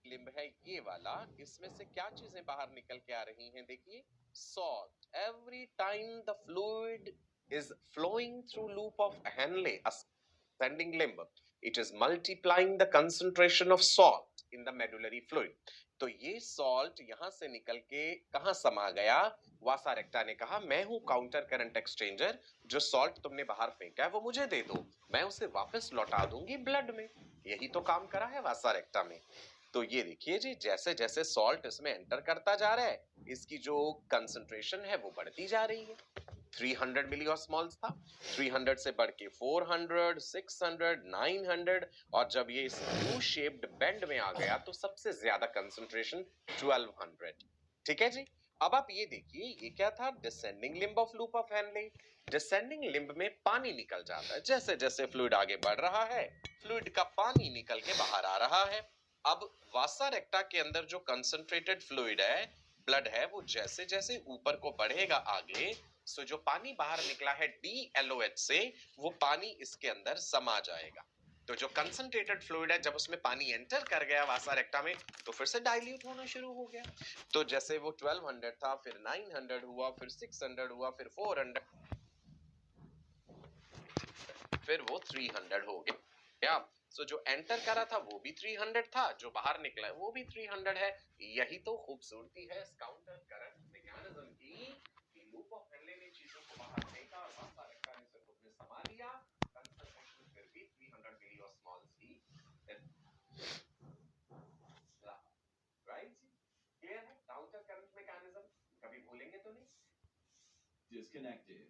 Limb है ये वाला, इसमें से क्या चीजें बाहर निकल के आ रही हैं? देखिए, salt. Every time the fluid is flowing through loop of Henle, ascending limb, it is multiplying the concentration of salt in the medullary fluid. तो ये salt यहां से निकल के कहां समा गया? वासा रेक्टा ने कहा, मैं हूं काउंटर करंट एक्सचेंजर, जो सॉल्ट तुमने बाहर फेंका है वो मुझे दे दो, मैं उसे वापस लौटा दूंगी ब्लड में। यही तो काम करा है वासा रेक्टा में। तो ये देखिए जी, जैसे जैसे सॉल्ट इसमें एंटर करता जा रहा है, इसकी जो कंसंट्रेशन है वो बढ़ती जा रही है। 300 मिलीऑस्मॉल्स था, 300 से बढ़ के 400, 600, 900, और जब ये इस यू शेप्ड बेंड में आ गया तो सबसे ज्यादा कंसंट्रेशन 1200। ठीक है जी। अब आप ये देखिए, ये क्या था? Descending limb of loop of Henle. Descending limb में पानी निकल जाता है, जैसे जैसे फ्लूइड आगे बढ़ रहा है, फ्लूइड का पानी निकल के बाहर आ रहा है। अब वासा रेक्टा के अंदर जो कंसंट्रेटेड फ्लूइड है, ब्लड है, वो जैसे जैसे ऊपर को बढ़ेगा आगे, सो जो पानी बाहर निकला है DLOH से, वो पानी इसके अंदर समा जाएगा। तो जो कंसंट्रेटेड फ्लूइड है, जब उसमें पानी एंटर कर गया वासा रेक्टा में, तो फिर से डाइल्यूट होना शुरू हो गया। तो जैसे वो 1200 था, फिर 900 हुआ, फिर 600 हुआ, फिर 400, फिर वो 300 हो गया। सो जो एंटर करा था वो भी 300 था, जो बाहर निकला है वो भी 300 है। यही तो खूबसूरती है इस काउंटर करंट मैकेनिज्म की, कि लूप ऑफ हेनले ने चीजों को बाहर फेंका और वासा रेक्टा ने सिर्फ उसमें समा लिया, कंसंट्रेशन फिर भी 300 मिलीऑस्मॉल्स ही रहा। राइट जी, क्लियर है काउंटर करंट मैकेनिज्म? कभी भूलेंगे तो नहीं। Disconnected.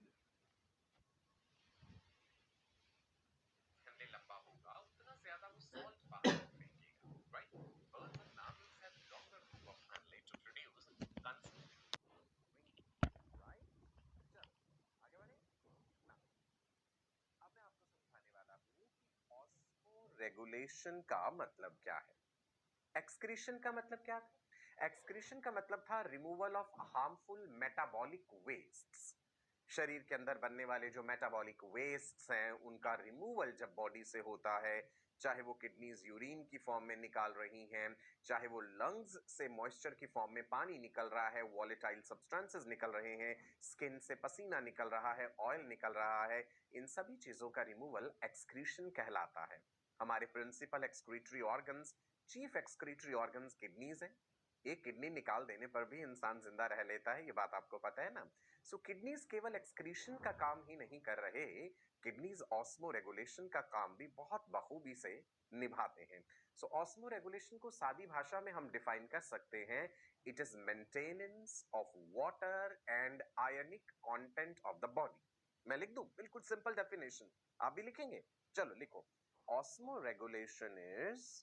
जितने लंबा होगा उतना ज्यादा वो सॉल्ट बाहर फेंकेगा, right? Birds and mammals have longer loop of Henle to produce concentrated right? चलो आगे बढ़े ना। अब मैं आपको समझाने वाला हूँ कि ऑस्मोरेगुलेशन का मतलब क्या है। एक्सक्रीशन का मतलब क्या था? एक्सक्रीशन का मतलब था removal of harmful metabolic wastes. शरीर के अंदर बनने वाले जो मेटाबॉलिक वेस्ट्स हैं, उनका रिमूवल जब बॉडी से होता है, चाहे वो किडनीज यूरिन की फॉर्म में निकाल रही हैं, चाहे वो लंग्स से मॉइस्चर की फॉर्म में पानी निकल रहा है, वॉलेटाइल सब्सटेंसेस निकल रहे हैं, स्किन से पसीना निकल रहा है, ऑयल निकल रहा है, इन सभी चीजों का रिमूवल एक्सक्रीशन कहलाता है। हमारे principal excretory organs, chief excretory organs kidneys है। एक किडनी निकाल देने पर भी इंसान जिंदा रह लेता है, ये बात आपको पता है ना। सो किडनीज केवल एक्सक्रीशन का काम ही नहीं कर रहे, किडनीज ऑस्मो रेगुलेशन का काम भी बहुत बखूबी से निभाते हैं। सो ऑस्मो रेगुलेशन को सादी भाषा में हम डिफाइन कर सकते हैं, it is maintenance of water and ionic content of the body. मैं लिख दूं बिल्कुल सिंपल डेफिनेशन, आप भी लिखेंगे? चलो लिखो, osmo regulation is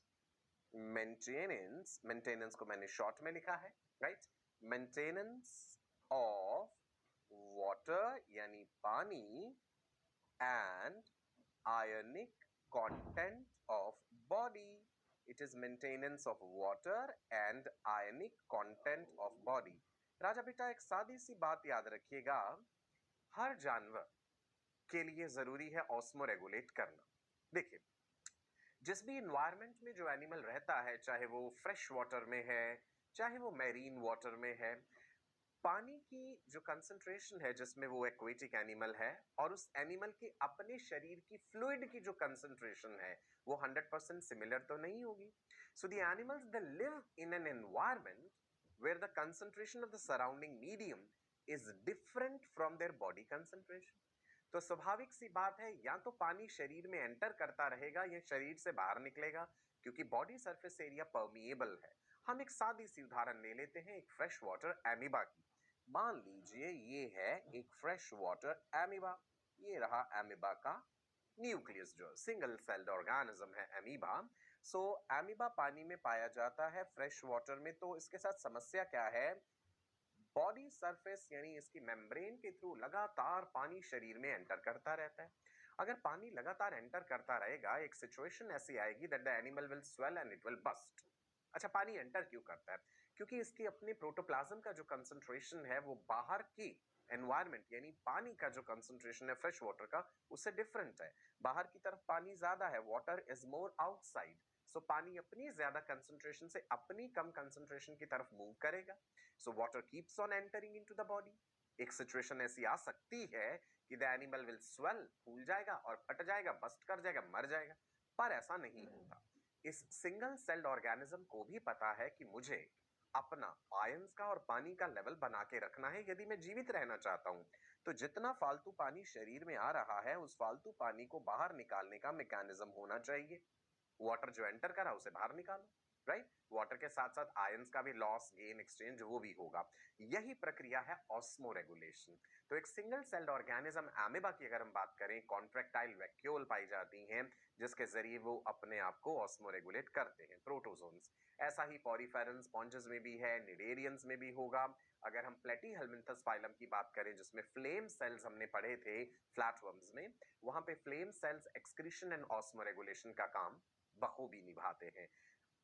maintenance, maintenance को मैंने शॉर्ट में लिखा है, राइट? मेंटेनेंस ऑफ वाटर यानी पानी and ionic content of body. It is maintenance of water and ionic content of body. राजा बेटा एक सादी सी बात याद रखिएगा, हर जानवर के लिए जरूरी है ऑस्मो रेगुलेट करना। देखिए, जिस भी इन्वायरमेंट में जो एनिमल रहता है, चाहे वो फ्रेश वाटर में है, चाहे वो मैरीन वाटर में है, पानी की जो कंसंट्रेशन है जिसमें वो एक्वेटिक एनिमल है, और उस एनिमल के अपने शरीर की फ्लूइड की जो कंसंट्रेशन है वो 100% सिमिलर तो नहीं होगी। So the animals they live in an environment where the concentration of the surrounding medium is different from their body concentration. तो स्वाभाविक सी बात है, या तो पानी शरीर में एंटर करता रहेगा या शरीर से बाहर निकलेगा, क्योंकि बॉडी सरफेस एरिया परमिएबल है। हम एक सादी सी उदाहरण ले लेते हैं, एक फ्रेश वाटर एमीबा की। मान लीजिए ये है एक फ्रेश वाटर एमीबा, ये रहा एमीबा का न्यूक्लियस, जो सिंगल सेल्ड ऑर्गेनिज्म है एमीबा। सो एमीबा पानी में पाया जाता है, फ्रेश वाटर में। तो इसके साथ समस्या क्या है? बॉडी सरफेस यानी इसकी मेम्ब्रेन के थ्रू लगातार पानी शरीर में एंटर करता रहता है। अगर पानी लगातार एंटर करता रहेगा, एक सिचुएशन ऐसी आएगी that the animal will swell and it will burst. अच्छा, पानी एंटर क्यों करता है? क्योंकि इसके अपने प्रोटोप्लाज्म का जो कंसंट्रेशन है वो बाहर की एनवायरमेंट यानी पानी का जो कंसंट्रेशन है फ्रेश वाटर का, उससे डिफरेंट है। बाहर की तरफ पानी ज्यादा है, वाटर इज मोर आउटसाइड, सो पानी अपनी ज्यादा कंसंट्रेशन से अपनी कम कंसंट्रेशन की तरफ मूव करेगा. So water keeps on entering into the body. एक सिचुएशन ऐसी आ सकती है कि द एनिमल विल स्वेल, फूल जाएगा और फट जाएगा, बस्ट कर जाएगा, मर जाएगा, पर ऐसा नहीं होता. इस सिंगल सेल्ड ऑर्गेनिज्म को भी पता है कि मुझे अपना आयंस का और पानी का लेवल बना के रखना है यदि मैं जीवित रहना चाहता हूं. तो जितना फालतू पानी शरीर में आ रहा है उस फालतू पानी को बाहर निकालने का मैकेनिज्म होना चाहिए. वाटर जो एंटर करा उसे बाहर निकालो, राइट. वाटर के साथ साथ आयंस का भी लॉस, गेन, एक्सचेंज वो भी होगा. यही प्रक्रिया है ऑस्मो रेगुलेशन. तो एक सिंगल सेल्ड ऑर्गेनिज्म एमिबा की अगर हम बात करें, कॉन्ट्रैक्टाइल वैक्यूल पाई जाती हैं जिसके जरिए वो अपने आप को ऑस्मो रेगुलेट करते हैं, प्रोटोजोन्स. ऐसा ही पॉरीफेरन स्पॉन्जेस में भी है, निडेरियंस में भी होगा. अगर हम प्लेटीहेल्मिन्थस फाइलम की बात करें जिसमें फ्लेम सेल्स हमने पढ़े थे फ्लैटवर्म्स में, वहां पे flame cells excretion and osmo regulation का काम बखूबी निभाते हैं.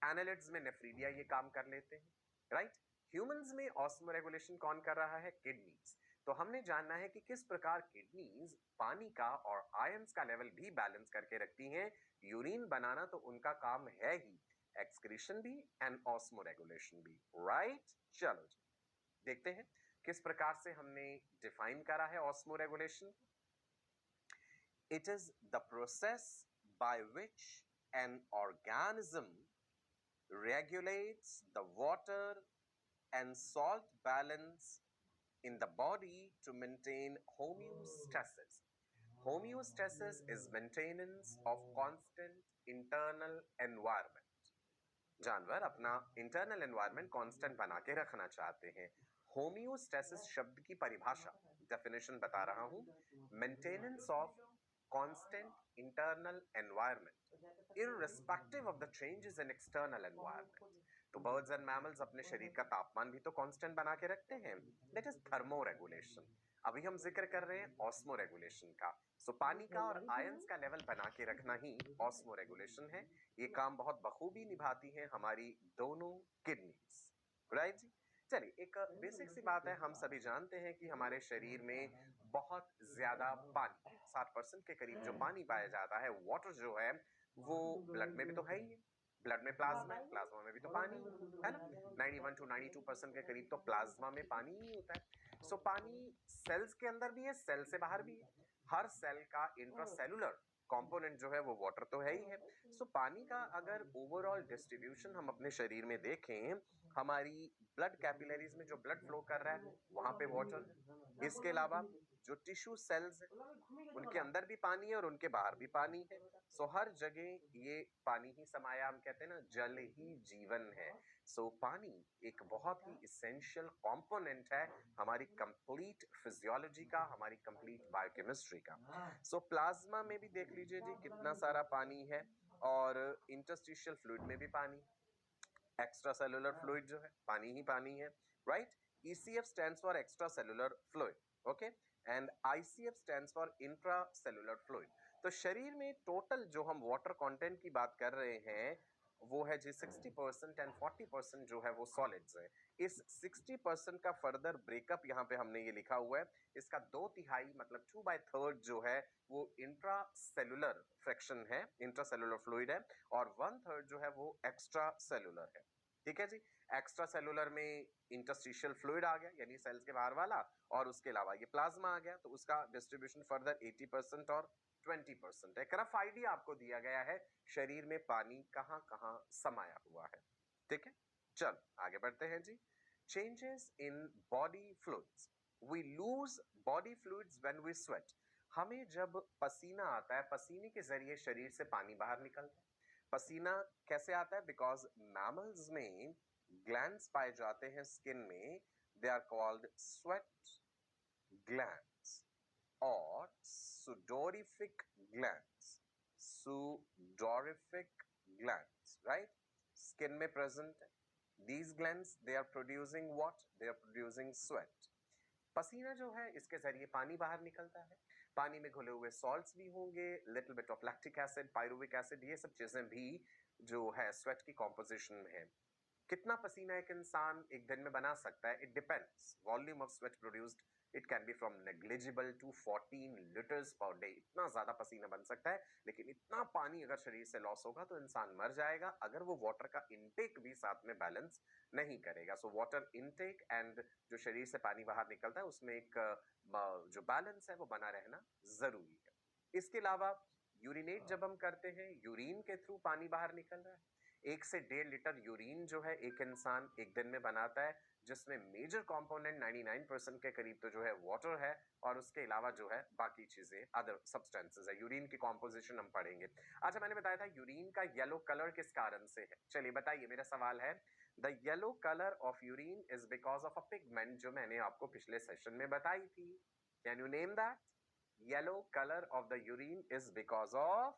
एनालिड्स में नेफ्रीडिया ये काम कर लेते हैं, राइट. ह्यूमंस में ऑस्मो रेगुलेशन कौन कर रहा है? किडनीज. तो हमने जानना है कि किस प्रकार किडनीज पानी का और आयंस का लेवल भी बैलेंस करके रखती हैं. यूरिन बनाना तो उनका काम है ही, एक्सक्रीशन भी एंड ऑस्मो रेगुलेशन भी, राइट. चलो जी देखते हैं किस प्रकार से हमने डिफाइन करा है osmo regulation. It is the process by which an organism regulates the water and salt balance in the body to maintain homeostasis. Homeostasis is maintenance of constant internal environment. जानवर अपना इंटरनल एनवायरनमेंट कांस्टेंट बना के रखना चाहते हैं. Homeostasis शब्द की परिभाषा, डेफिनेशन बता रहा हूं. Maintenance of constant internal environment irrespective of the changes in external environment. तो बर्ड्स एंड मैमल्स अपने शरीर का तापमान भी तो कांस्टेंट बना के रखते हैं, दैट इज थर्मो रेगुलेशन. अभी हम जिक्र कर रहे हैं ऑस्मो रेगुलेशन का. सो पानी का और आयंस का लेवल बना के रखना ही ऑस्मो रेगुलेशन है. ये काम बहुत बखूबी निभाती हैं हमारी दोनों किडनीज, राइट जी. चलिए एक बेसिक सी बात है, हम सभी जानते हैं कि हमारे शरीर में बहुत ज्यादा पानी, 60% के करीब जो पानी पाया जाता है, वाटर जो है वो ब्लड में भी तो है ही है. ब्लड में प्लाज्मा है, प्लाज्मा में भी तो पानी है ना. 91 to 92% के करीब तो प्लाज्मा में पानी ही होता है. सो पानी सेल्स के अंदर भी है, सेल से बाहर भी है. हर सेल का इंट्रासेलुलर कंपोनेंट जो है वो वाटर तो है ही है. सो पानी का अगर ओवरऑल डिस्ट्रीब्यूशन हम अपने शरीर में देखें, हमारी ब्लड कैपिलरीज में जो ब्लड फ्लो कर रहा है वहां पे वाटर. इसके अलावा जो टिश्यू सेल्स है उनके अंदर भी पानी है और उनके बाहर भी पानी है. सो हर जगह ये पानी ही समाया, हम कहते हैं ना जल ही जीवन है. सो पानी एक बहुत ही इसेंशियल कंपोनेंट है हमारी कंप्लीट फिजियोलॉजी का, हमारी कंप्लीट बायोकेमिस्ट्री का. सो प्लाज्मा में भी देख लीजिए जी कितना सारा पानी है, और इंटरस्टिशियल फ्लूइड में भी पानी, एक्स्ट्रा सेलुलर फ्लूइड जो है पानी ही पानी है, right. ECF stands for extracellular fluid, okay, and ICF stands for intracellular fluid. तो शरीर में टोटल जो हम वाटर कंटेंट की बात कर रहे हैं वो है जी 60% एंड 40% जो है वो सॉलिड्स है. इस 60% का फर्दर ब्रेकअप यहाँ पे हमने ये लिखा हुआ है. इसका 2/3 मतलब 2/3 जो है वो इंट्रा सेलुलर फ्रैक्शन है, इंट्रासेलुलर फ्लूइड है, और 1/3 जो है वो एक्स्ट्रा सेलुलर है. ठीक है जी. एक्स्ट्रा सेलुलर में इंटरस्टिशियल फ्लूइड आ गया यानी सेल्स के बाहर वाला, और उसके अलावा ये प्लाज्मा आ गया, तो उसका डिस्ट्रीब्यूशन फर्दर 80% और 20% है. रफ आइडिया आपको दिया गया है शरीर में पानी कहां कहां समाया हुआ है. ठीक है, चल आगे बढ़ते हैं जी. Changes in body fluids. We lose body fluids when we sweat. हमें जब पसीना आता है, पसीने के जरिए शरीर से पानी बाहर निकलता है. पसीना कैसे आता है? बिकॉज मैमल्स में ग्लैंड्स पाए जाते हैं स्किन में, they are called sweat glands और sudorific glands. Sudorific glands, right, skin में प्रेजेंट है. These glands, they are producing what? They are producing sweat. पसीना जो है इसके जरिए पानी बाहर निकलता है. पानी में घुले हुए सॉल्ट्स भी होंगे, little bit of lactic acid, pyruvic acid, ये सब चीजें भी जो है स्वेट की कॉम्पोजिशन में है. कितना पसीना एक इंसान एक दिन में बना सकता है? It depends. Volume of sweat produced it can be from negligible to 14 litres per day. इतना ज्यादा पसीना बन सकता है, लेकिन इतना पानी अगर शरीर से लॉस होगा तो इंसान मर जाएगा अगर वो वाटर का इनटेक भी साथ में बैलेंस नहीं करेगा। सो वाटर इनटेक एंड जो शरीर से पानी बाहर निकलता है उसमें एक जो बैलेंस है वो बना रहना जरूरी है। इसके अलावा यूरिनेट जब हम करते हैं, यूरिन के थ्रू पानी बाहर निकल रहा है। 1 से 1.5 लीटर यूरिन जो है एक इंसान एक दिन में बनाता है, जिसमें मेजर कंपोनेंट 99% के करीब तो जो है वाटर है, और उसके अलावा जो है बाकी चीजें अदर सब्सटेंसेस है। यूरिन की कॉम्पोजिशन हम पढ़ेंगे। अच्छा, मैंने बताया था यूरिन का येलो कलर किस कारण से है। चलिए बताइए, मेरा सवाल है, the yellow colour of urine is because of a pigment जो मैंने आपको पिछले सेशन में बताई थी। Can you name that? Yellow color of the urine is because of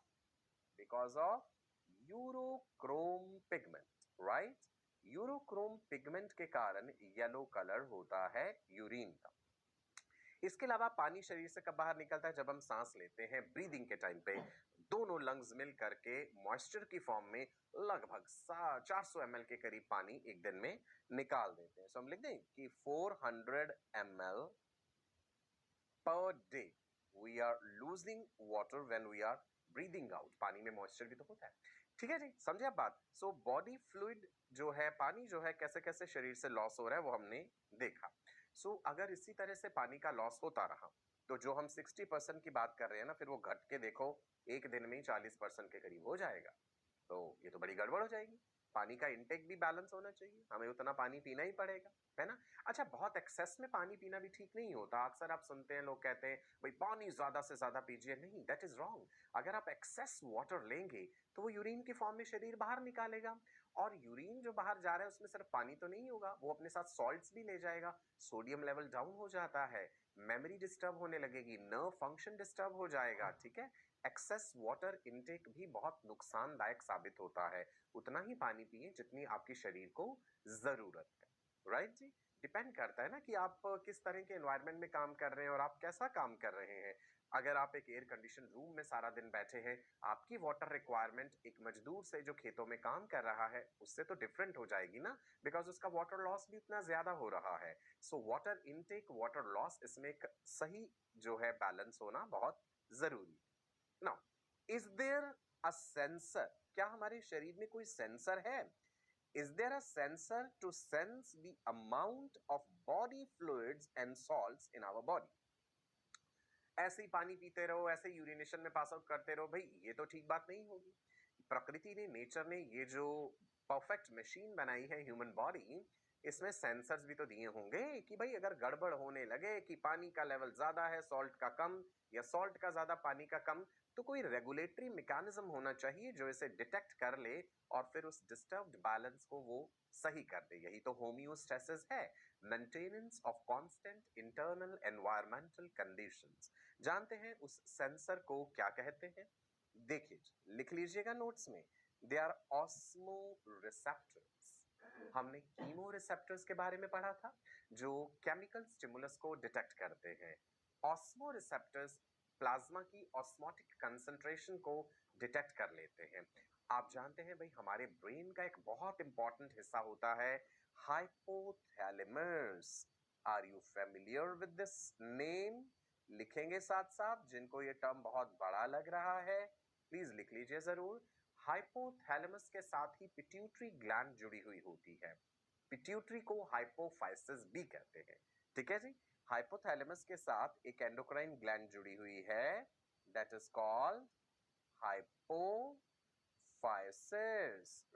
urochrome pigment, right? Urochrome pigment के कारण येलो कलर होता है यूरिन का। इसके अलावा पानी शरीर से कब बाहर निकलता है? जब हम सांस लेते हैं, ब्रीदिंग के टाइम पे दोनों लंग्स मिल करके मॉइस्चर की फॉर्म में लगभग 400 ml के करीब पानी एक दिन में निकाल देते हैं। सो हम लिख दें कि 400 ml per day we are losing water when we are breathing out। पानी में मॉइस्चर भी तो होता है, ठीक है जी, समझे आप बात? सो बॉडी फ्लूइड जो है, पानी जो है कैसे कैसे शरीर से लॉस हो रहा है वो हमने देखा। सो अगर इसी तरह से पानी का लॉस होता रहा तो जो हम 60% की बात कर रहे हैं ना, फिर वो घट के देखो एक दिन में ही 40% के करीब हो जाएगा। तो ये तो बड़ी गड़बड़ हो जाएगी। पानी का इंटेक भी बैलेंस होना चाहिए, हमें उतना पानी पीना ही पड़ेगा, है ना? अच्छा, बहुत एक्सेस में पानी पीना भी ठीक नहीं होता। अक्सर आप सुनते हैं लोग कहते हैं भाई पानी ज्यादा से ज्यादा पीजिए। नहीं, दैट इज रॉन्ग। अगर आप एक्सेस वाटर लेंगे तो वो यूरिन की फॉर्म में शरीर बाहर निकालेगा, और यूरिन जो बाहर जा रहा है उसमें सिर्फ पानी तो नहीं होगा, वो अपने साथ सॉल्ट्स भी ले जाएगा। सोडियम लेवल डाउन हो जाता है, मेमोरी डिस्टर्ब होने लगेगी, नर्व फंक्शन डिस्टर्ब हो जाएगा, ठीक है? एक्सेस वाटर इनटेक भी बहुत नुकसानदायक साबित होता है। उतना ही पानी पिए जितनी आपकी शरीर को जरूरत है, राइट जी? डिपेंड करता है ना कि आप किस तरह के एनवायरनमेंट में काम कर रहे हैं और आप कैसा काम कर रहे हैं। अगर आप एक एयर कंडीशन रूम में सारा दिन बैठे हैं, आपकी वाटर रिक्वायरमेंट एक मजदूर से जो खेतों में काम कर रहा है उससे तो डिफरेंट हो जाएगी ना, बिकॉज उसका वाटर लॉस भी उतना ज्यादा हो रहा है। So water intake, water loss, इसमें एक सही जो है बैलेंस होना बहुत जरूरी। Now, is there a sensor? क्या हमारे शरीर में कोई सेंसर है? Is there a sensor to sense the amount of body fluids and salts in our body? ऐसे ही पानी पीते रहो, ऐसे ही यूरिनेशन में पास आउट करते रहो, भाई ये तो ठीक बात नहीं होगी। प्रकृति ने, नेचर ने ये जो परफेक्ट मशीन बनाई है ह्यूमन बॉडी, इसमें सेंसर्स भी तो दिए होंगे कि भाई अगर गड़बड़ होने लगे कि पानी का लेवल ज्यादा है सॉल्ट का कम, या सॉल्ट का ज्यादा पानी का कम, तो कोई रेगुलेटरी मैकेनिज्म होना चाहिए जो इसे डिटेक्ट कर ले और फिर उस डिस्टर्ब्ड बैलेंस को वो सही कर दे। यही तो होम्योस्टेसिस है, maintenance of constant internal environmental conditions. जानते हैं उस सेंसर को क्या कहते हैं? देखिए, लिख लीजिएगा नोट्स में, दे आर ऑस्मो रिसेप्टर्स। हमने कीमो रिसेप्टर्स के बारे में पढ़ा था जो केमिकल स्टिमुलस को डिटेक्ट करते हैं। ऑस्मो रिसेप्टर्स प्लाज्मा की ऑस्मोटिक कंसंट्रेशन को डिटेक्ट कर लेते हैं। आप जानते हैं भाई हमारे ब्रेन का एक बहुत इंपॉर्टेंट हिस्सा होता है hypothalamus. Are you familiar with this name? लिखेंगे साथ साथ, जिनको ये टर्म बहुत बड़ा लग रहा है प्लीज लिख लीजिए जरूर। हाइपोथैलेमस के साथ ही पिट्यूटरी ग्लैंड जुड़ी हुई होती है। पिट्यूटरी को हाइपोफाइसिस भी कहते हैं, ठीक है जी? हाइपोथैलेमस के साथ एक एंडोक्राइन ग्लैंड जुड़ी हुई है, that is called hypophysis,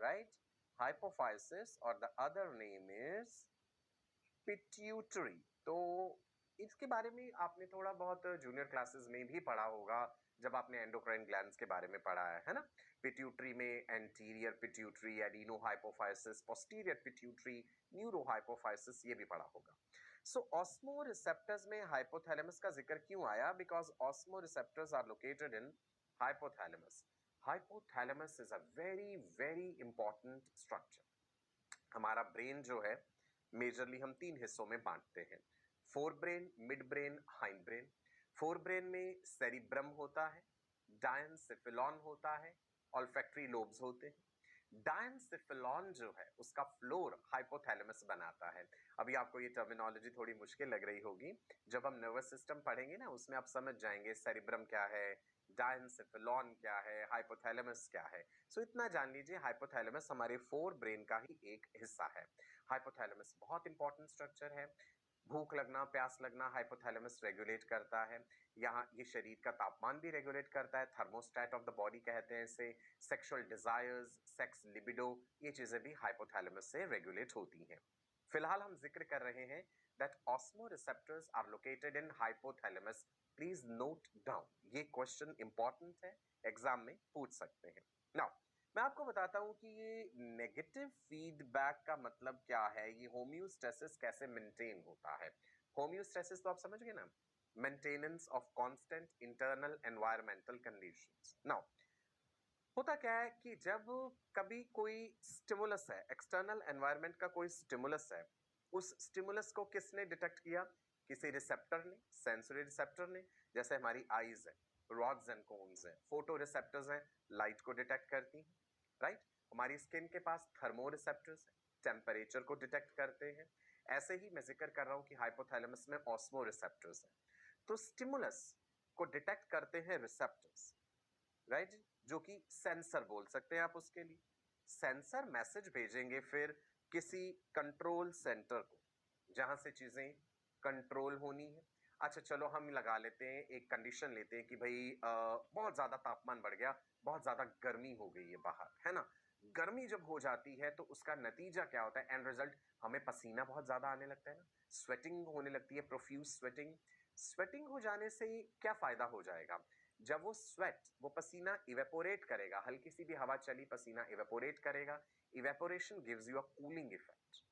right? Hypophysis, और the other name is pituitary. तो इसके बारे में आपने थोड़ा बहुत जूनियर क्लासेस में भी पढ़ा होगा जब आपने एंडोक्राइन ग्लैंड्स के बारे में पढ़ा है ना? पिट्यूटरी में anterior pituitary, adenohypophysis, posterior pituitary, neurohypophysis, ये भी पढ़ा होगा। सो ऑस्मो रिसेप्टर्स में हाइपोथैलेमस का जिक्र क्यों आया? Because osmo receptors are located in hypothalamus. Hypothalamus is a very very important structure. हमारा ब्रेन जो है मेजरली हम 3 हिस्सों में बांटते हैं, fore brain, mid brain, hind brain. Fore brain में सेरिब्रम होता है, डायनसेफेलॉन होता है, ऑल्फैक्टरी लोब्स होते हैं। डायनसिफिलॉन जो है उसका फ्लोर हाइपोथैलेमस बनाता है। अभी आपको ये टर्मिनोलॉजी थोड़ी मुश्किल लग रही होगी, जब हम नर्वस सिस्टम पढ़ेंगे ना उसमें आप समझ जाएंगे सेरिब्रम क्या है, डायनसिफिलॉन क्या है, हाइपोथैलेमस क्या है। सो इतना जान लीजिए हाइपोथैलेमस हमारे फोर ब्रेन का ही एक हिस्सा है। हाइपोथैलेमस बहुत इंपॉर्टेंट स्ट्रक्चर है। भूख लगना, प्यास लगना हाइपोथैलेमस रेगुलेट करता है। यहाँ ये शरीर का तापमान भी रेगुलेट करता है, थर्मोस्टेट ऑफ द बॉडी कहते हैं इसे। सेक्सुअल डिजायर्स, सेक्स लिबिडो, ये चीजें भी हाइपोथैलेमस से रेगुलेट होती हैं। फिलहाल हम जिक्र कर रहे हैं that osmoreceptors are located in hypothalamus. Please note down, ये क्वेश्चन इंपॉर्टेंट है, एग्जाम में पूछ सकते हैं। नाउ मैं आपको बताता हूं कि ये नेगेटिव फीडबैक का मतलब क्या है, ये होम्योस्टेसिस कैसे मेंटेन होता है। होम्योस्टेसिस तो आप समझ गए ना, maintenance of constant internal environmental conditions. Now होता क्या है कि जब कभी कोई स्टिमुलस है, एक्सटर्नल एनवायरनमेंट का कोई स्टिमुलस है, उस स्टिमुलस को किसने डिटेक्ट किया, किसी रिसेप्टर ने, सेंसरी रिसेप्टर ने। जैसे हमारी आईज है, रॉड्स एंड कोन्स है, फोटो रिसेप्टर्स हैं, लाइट को डिटेक्ट करती हैं, राइट। हमारी स्किन के पास थर्मो रिसेप्टर्स है, टेम्परेचर को डिटेक्ट करते हैं। ऐसे ही मैं जिक्र कर रहा हूं कि हाइपोथैलेमस में ऑस्मो रिसेप्टर्स है। तो स्टिमुलस को डिटेक्ट करते हैं रिसेप्टर्स, राइट, जो कि सेंसर बोल सकते हैं आप उसके लिए। सेंसर मैसेज भेजेंगे फिर किसी कंट्रोल सेंटर को, जहां से चीजें कंट्रोल होनी है। अच्छा चलो हम लगा लेते हैं, एक कंडीशन लेते हैं कि भाई बहुत ज्यादा तापमान बढ़ गया, बहुत ज्यादा गर्मी हो गई है बाहर, है ना। गर्मी जब हो जाती है तो उसका नतीजा क्या होता है, एंड रिजल्ट, हमें पसीना बहुत ज्यादा आने लगता है ना, स्वेटिंग होने लगती है, प्रोफ्यूज स्वेटिंग। स्वेटिंग हो जाने से क्या फायदा हो जाएगा, जब वो स्वेट, वो पसीना इवेपोरेट करेगा, हल्की सी भी हवा चली पसीना इवेपोरेट करेगा। Evaporation gives you a cooling effect.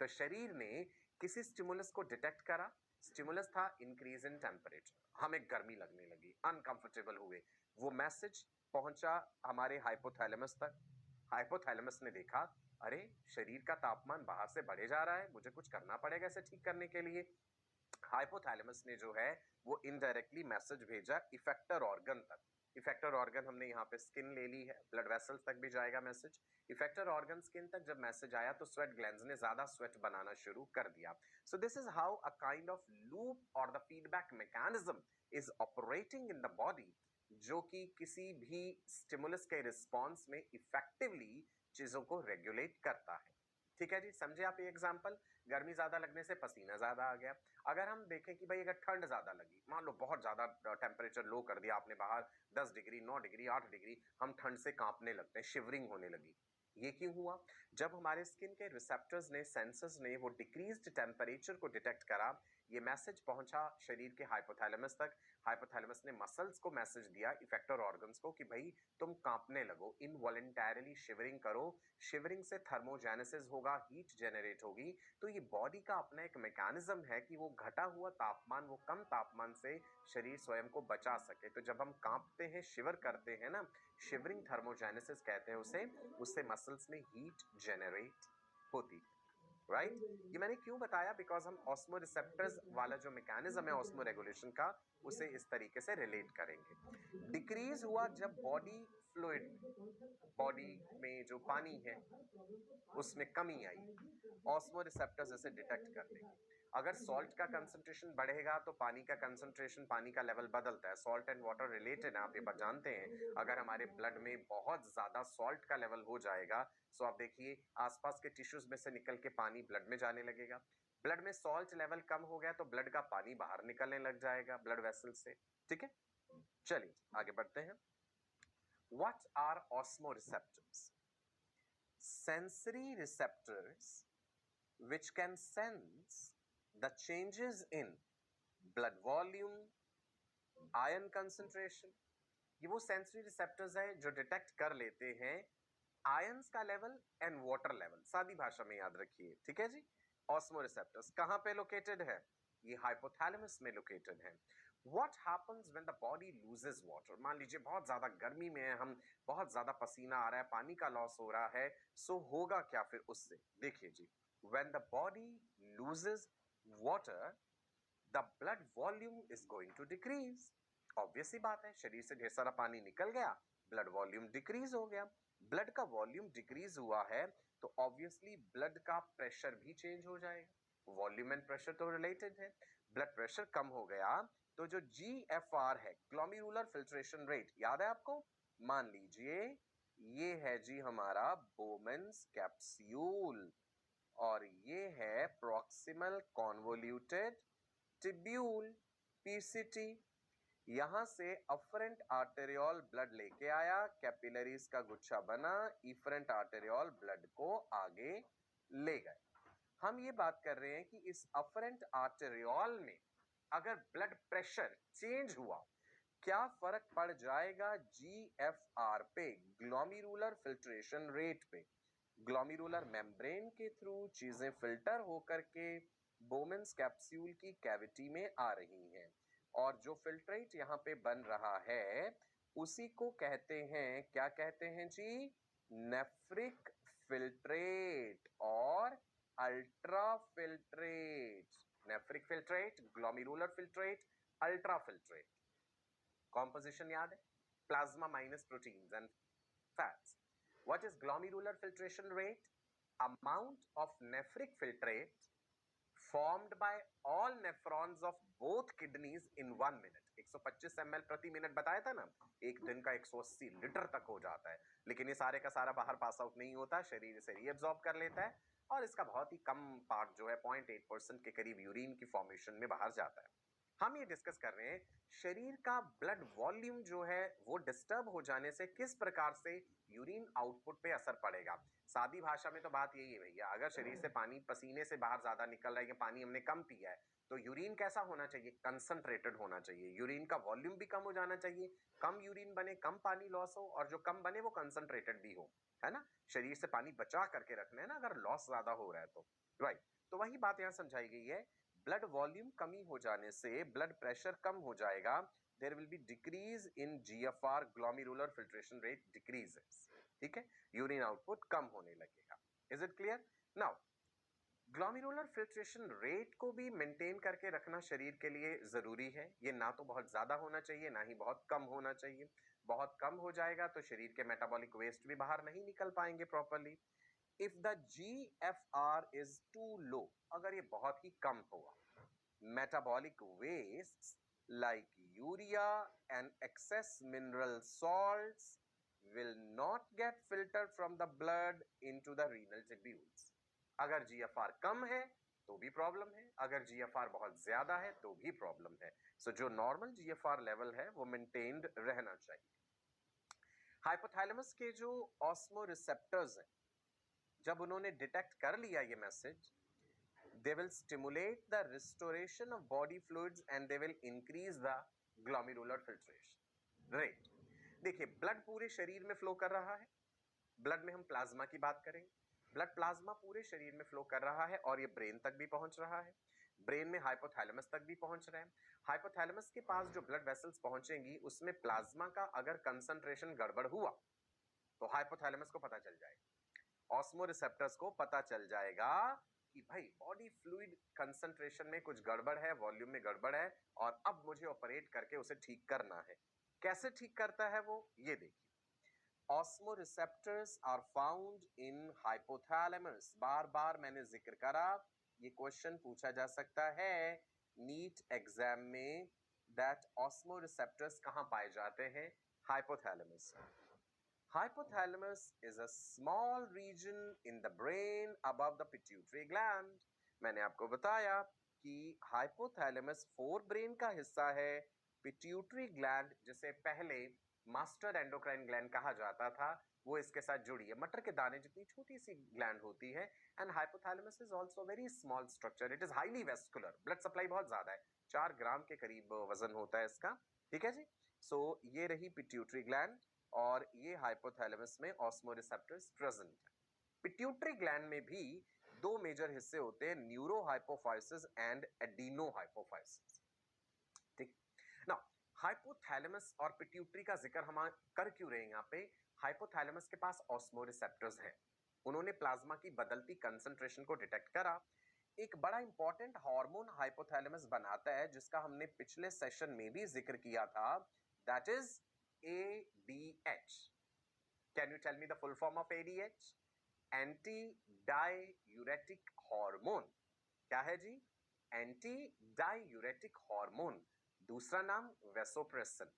तो शरीर ने किसी स्टिमुलस को डिटेक्ट करा, स्टिमुलस था इंक्रीज इन टेम्परेचर, हमें गर्मी लगने लगी, अनकंफर्टेबल हुए। वो मैसेज पहुंचा हमारे हाइपोथैलेमस तक। हाइपोथैलेमस ने देखा, अरे शरीर का तापमान बाहर से बढ़े जा रहा है, मुझे कुछ करना पड़ेगा इसे ठीक करने के लिए। हाइपोथैलेमस ने जो है वो इनडायरेक्टली मैसेज भेजा इफेक्टर ऑर्गन तक। इफेक्टर ऑर्गन हमने यहाँ पे स्किन ले ली है, ब्लड वेसल्स तक भी जाएगा मैसेज। इफेक्टर ऑर्गन स्किन तक जब मैसेज आया तो स्वेट ग्लैंड्स ने ज्यादा स्वेट बनाना शुरू कर दिया। So this is how a kind of loop और the feedback mechanism is operating in the body, जो कि किसी भी स्टिमुलस के रिस्पॉन्स में इफेक्टिवली चीजों को रेगुलेट करता है। ठीक है जी, समझे आप ये एग्जाम्पल। गर्मी ज्यादा लगने से पसीना ज्यादा आ गया। अगर हम देखें कि भाई अगर ठंड ज्यादा लगी, मान लो बहुत ज्यादा टेम्परेचर लो कर दिया आपने बाहर, 10 डिग्री, 9 डिग्री, 8 डिग्री, हम ठंड से कांपने लगते हैं, शिवरिंग होने लगी। ये क्यों हुआ, जब हमारे स्किन के रिसेप्टर्स ने, सेंसर्स ने वो डिक्रीज्ड टेम्परेचर को डिटेक्ट करा, ये मैसेज पहुंचा शरीर के हाइपोथैलेमस तक। हाइपोथैलेमस ने मसल्स को मैसेज दिया, इफेक्टर ऑर्गन्स को, कि भाई तुम कांपने लगो, इनवॉलेंटरली शिवरिंग करो। शिवरिंग से थर्मोजेनेसिस होगा, हीट जनरेट होगी। तो ये बॉडी का अपना एक मैकेनिज्म है कि वो घटा हुआ तापमान, वो कम तापमान से शरीर स्वयं को बचा सके। तो जब हम कांपते हैं, शिवर करते हैं ना, शिवरिंग थर्मोजेनेसिस कहते हैं उसे, उससे मसल्स में हीट जनरेट होती, राइट। ये मैंने क्यों बताया, बिकॉज हम ऑस्मो रिसेप्टर्स वाला जो मैकेनिज्म है ऑस्मो रेगुलेशन का, उसे इस तरीके से रिलेट करेंगे। डिक्रीज हुआ जब बॉडी फ्लूइड, बॉडी में जो पानी है उसमें कमी आई, ऑस्मो रिसेप्टर्स इसे डिटेक्ट कर लेंगे। अगर सॉल्ट का कंसंट्रेशन बढ़ेगा तो पानी का कंसंट्रेशन, पानी का लेवल बदलता है, सॉल्ट एंड वाटर रिलेटेड है, आप ये बात जानते हैं। अगर हमारे ब्लड में बहुत ज्यादा सॉल्ट का लेवल हो जाएगा, सो आप देखिए आसपास के टिश्यूज में से निकल के पानी ब्लड में जाने लगेगा। ब्लड में सॉल्ट लेवल कम हो गया तो ब्लड का पानी बाहर निकलने लग जाएगा ब्लड वेसल से। ठीक है, चलिए आगे बढ़ते हैं। What are osmo receptors? Sensory receptors which can sense the changes in blood volume, iron concentration. ये वो सेंसरी रिसेप्टर्स है जो डिटेक्ट कर लेते हैं आयंस का लेवल एंड वाटर लेवल, सादी भाषा में याद रखिए, ठीक है जी। ऑस्मो रिसेप्टर्स कहां पे लोकेटेड है, ये हाइपोथैलेमस में लोकेटेड है। What happens when the body loses water? मान लीजिए बहुत ज्यादा गर्मी में है हम, बहुत ज्यादा पसीना आ रहा है, पानी का लॉस हो रहा है, सो होगा क्या फिर उससे, देखिए जी। When the body loses water, the blood volume is going to decrease. Obvious सी बात है, शरीर से ढेर सारा पानी निकल गया, ब्लड वॉल्यूम डिक्रीज हो गया। ब्लड का वॉल्यूम डिक्रीज हुआ है तो ऑब्वियसली ब्लड का प्रेशर भी चेंज हो जाएगा। वॉल्यूम एंड प्रेशर तो रिलेटेड है। ब्लड प्रेशर कम हो गया तो जो GFR है, ग्लोमेरुलर फिल्ट्रेशन रेट, याद है आपको? मान लीजिए ये है जी हमारा बोमेन्स कैप्सूल और ये है प्रॉक्सिमल कॉन्वोल्यूटेड टिब्यूल, PCT। यहां से अफरेंट आर्टेरियोल ब्लड लेके आया, कैपिलरीज का गुच्छा बना, इफरेंट आर्टेरियोल ब्लड को आगे ले गए। हम ये बात कर रहे हैं कि इस अफरेंट आर्टेरियोल में अगर ब्लड प्रेशर चेंज हुआ, क्या फर्क पड़ जाएगा GFR पे, ग्लोमेरुलर फिल्ट्रेशन रेट पे? ग्लोमेरुलर मेम्ब्रेन के थ्रू चीजें फिल्टर होकर के बोमेन्स कैप्सूल की कैविटी में आ रही हैं और जो फिल्ट्रेट यहाँ पे बन रहा है उसी को कहते हैं, क्या कहते हैं जी? नेफ्रिक फिल्ट्रेट और ultra filtrate. Nephric filtrate, glomerular filtrate, ultra filtrate. Composition याद है? Plasma minus proteins and fats. What is glomerular filtration rate? Amount of nephric filtrate formed by all nephrons of both kidneys in 1 minute. 125 ml प्रति minute बताया था ना, एक दिन का 180 litre तक हो जाता है, लेकिन ये सारे का सारा बाहर पास आउट नहीं होता, शरीर इसे रीअब्सॉर्ब कर लेता है और इसका बहुत ही कम पार्ट जो है 0.8% के करीब यूरिन की फॉर्मेशन में बाहर जाता है। हम ये डिस्कस कर रहे हैं शरीर का ब्लड वॉल्यूम जो है वो डिस्टर्ब हो जाने से किस प्रकार से यूरिन आउटपुट पे असर पड़ेगा। सादी भाषा में तो बात यही है भैया, अगर शरीर से पानी पसीने से बाहर ज्यादा निकल रहा है या पानी हमने कम पिया है तो यूरिन कैसा होना चाहिए? कंसंट्रेटेड होना चाहिए। यूरिन का वॉल्यूम भी कम हो जाना चाहिए, कम यूरिन बने, कम पानी लॉस हो और जो कम बने वो कंसंट्रेटेड भी हो, है ना? शरीर से पानी बचा करके रखना है ना अगर लॉस ज्यादा हो रहा है तो, राइट। तो वही बात यहाँ समझाई गई है, ब्लड वॉल्यूम कमी हो जाने से ब्लड प्रेशर कम हो जाएगा, there will be decrease in GFR, glomerular filtration rate decreases, ठीक है? यूरिन आउटपुट कम होने लगेगा। Is it clear? Now glomerular filtration rate को भी मेंटेन करके रखना शरीर के लिए जरूरी है। ये ना तो बहुत ज्यादा होना चाहिए ना ही बहुत कम होना चाहिए। बहुत कम हो जाएगा तो शरीर के मेटाबॉलिक वेस्ट भी बाहर नहीं निकल पाएंगे properly. If the GFR is too low, अगर ये बहुत ही कम हुआ, metabolic wastes like urea and excess mineral salts will not get filtered from the blood into the renal tubules. अगर GFR कम है तो भी प्रॉब्लम है, अगर GFR बहुत ज्यादा है तो भी प्रॉब्लम है। सो जो नॉर्मल GFR लेवल है वो मेंटेन्ड रहना चाहिए। हाइपोथैलेमस के जो ऑस्मो रिसेप्टर्स हैं, जब उन्होंने डिटेक्ट कर लिया ये message, they will stimulate the restoration of body fluids and they will increase the glomerular filtration rate. देखिए ब्लड पूरे शरीर में फ्लो कर रहा है, ब्लड में हम प्लाज्मा की बात करें, ब्लड प्लाज्मा पूरे शरीर में फ्लो कर रहा है और ये ब्रेन तक भी पहुंच रहा है, ब्रेन में हाइपोथैलेमस तक भी पहुंच रहा है। हाइपोथैलेमस के पास जो ब्लड वेसल्स पहुंचेंगी उसमें प्लाज्मा का अगर कंसंट्रेशन गड़बड़ हुआ तो हाइपोथैलेमस को पता चल जाएगा, ऑस्मो रिसेप्टर्स को पता चल जाएगा कि भाई बॉडी फ्लूइड कंसंट्रेशन में कुछ गड़बड़ है, वॉल्यूम में गड़बड़ है और अब मुझे ऑपरेट करके उसे ठीक करना है। कैसे ठीक करता है वो, ये देखिए। Osmo receptors are found in hypothalamus. बार बार मैंने जिक्र करा, ये क्वेश्चन पूछा जा सकता है नीट एग्जाम में, दैट ऑस्मो रिसेप्टर्स कहां पाए जाते हैं? Hypothalamus. Hypothalamus is a small region in the brain above the pituitary gland. मैंने आपको बताया कि हाइपोथैलेमस फोर ब्रेन का हिस्सा है। पिट्यूटरी ग्लैंड जिसे पहले मास्टर एंडोक्राइन ग्लैंड कहा जाता था वो इसके साथ जुड़ी है, मटर के दाने जितनी छोटी सी ग्लैंड होती है। And hypothalamus is also very small structure, it is highly vascular, blood supply बहुत ज्यादा है, 4 ग्राम के करीब वजन होता है इसका, ठीक है जी। सो ये रही पिट्यूटरी ग्लैंड और ये हाइपोथैलेमस में ऑस्मो रिसेप्टर्स प्रेजेंट है। पिट्यूटरी ग्लैंड में भी दो मेजर हिस्से होते हैं, neuro hypophysis and adeno hypophysis, ठीक। नाउ हाइपोथैलेमस और पिट्यूटरी का जिक्र हम कर क्यों रहे हैं यहाँ पे? हाइपोथैलेमस के पास ऑस्मो रिसेप्टर्स हैं, उन्होंने प्लाज्मा की बदलती कंसंट्रेशन को डिटेक्ट करा। एक बड़ा इंपॉर्टेंट हार्मोन हाइपोथैलेमस बनाता है जिसका हमने पिछले सेशन में भी जिक्र किया था, that is ADH। Can you tell me the full form of ADH? Anti-diuretic hormone. क्या है जी? एंटी-डायूरेटिक हार्मोन, दूसरा नाम वेसोप्रेसिन।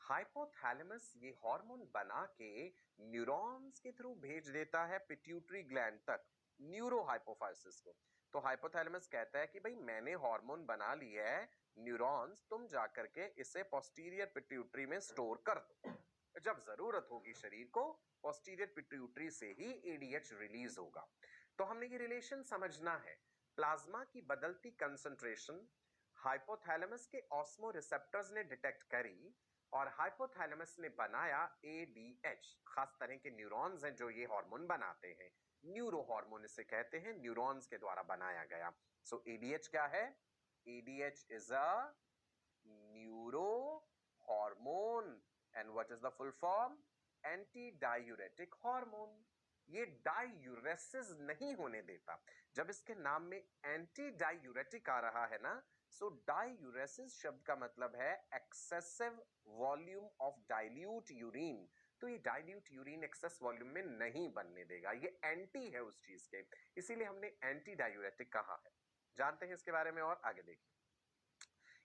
हाइपोथैलेमस ये हार्मोन बना के न्यूरॉन्स के थ्रू भेज देता है पिट्यूटरी ग्लैंड तक, न्यूरोहाइपोफाइसिस को। तो हाइपोथैलेमस कहता है कि भाई मैंने हार्मोन बना लिया है, न्यूरॉन्स तुम जाकर के इसे पोस्टीरियर पिट्यूटरी में स्टोर कर दो, जब जरूरत होगी शरीर को पोस्टीरियर पिट्यूटरी से ही एडीएच रिलीज होगा। तो हमने ये रिलेशन समझना है, प्लाज्मा की बदलती कंसंट्रेशन हाइपोथैलेमस के ऑस्मो रिसेप्टर्स ने डिटेक्ट करी और हाइपोथैलेमस ने बनाया एडीएच। खास तरह के न्यूरॉन्स हैं जो ये हार्मोन बनाते हैं, न्यूरो हार्मोन इसे कहते हैं, न्यूरॉन्स के द्वारा बनाया गया। सो एडीएच क्या है? ADH is a neuro hormone and what is the full form? Anti diuretic hormone. ये डायूरेसिस नहीं होने देता। जब इसके नाम में एंटी डायूरेटिक आ रहा है ना, सो डायूरेसिस शब्द का मतलब है excessive volume of dilute urine. तो ये डाइल्यूट यूरिन एक्सेस वॉल्यूम में नहीं बनने देगा, ये एंटी है उस चीज के, इसीलिए हमने एंटी डायूरेटिक कहा है। जानते हैं इसके बारे में और आगे देखिए।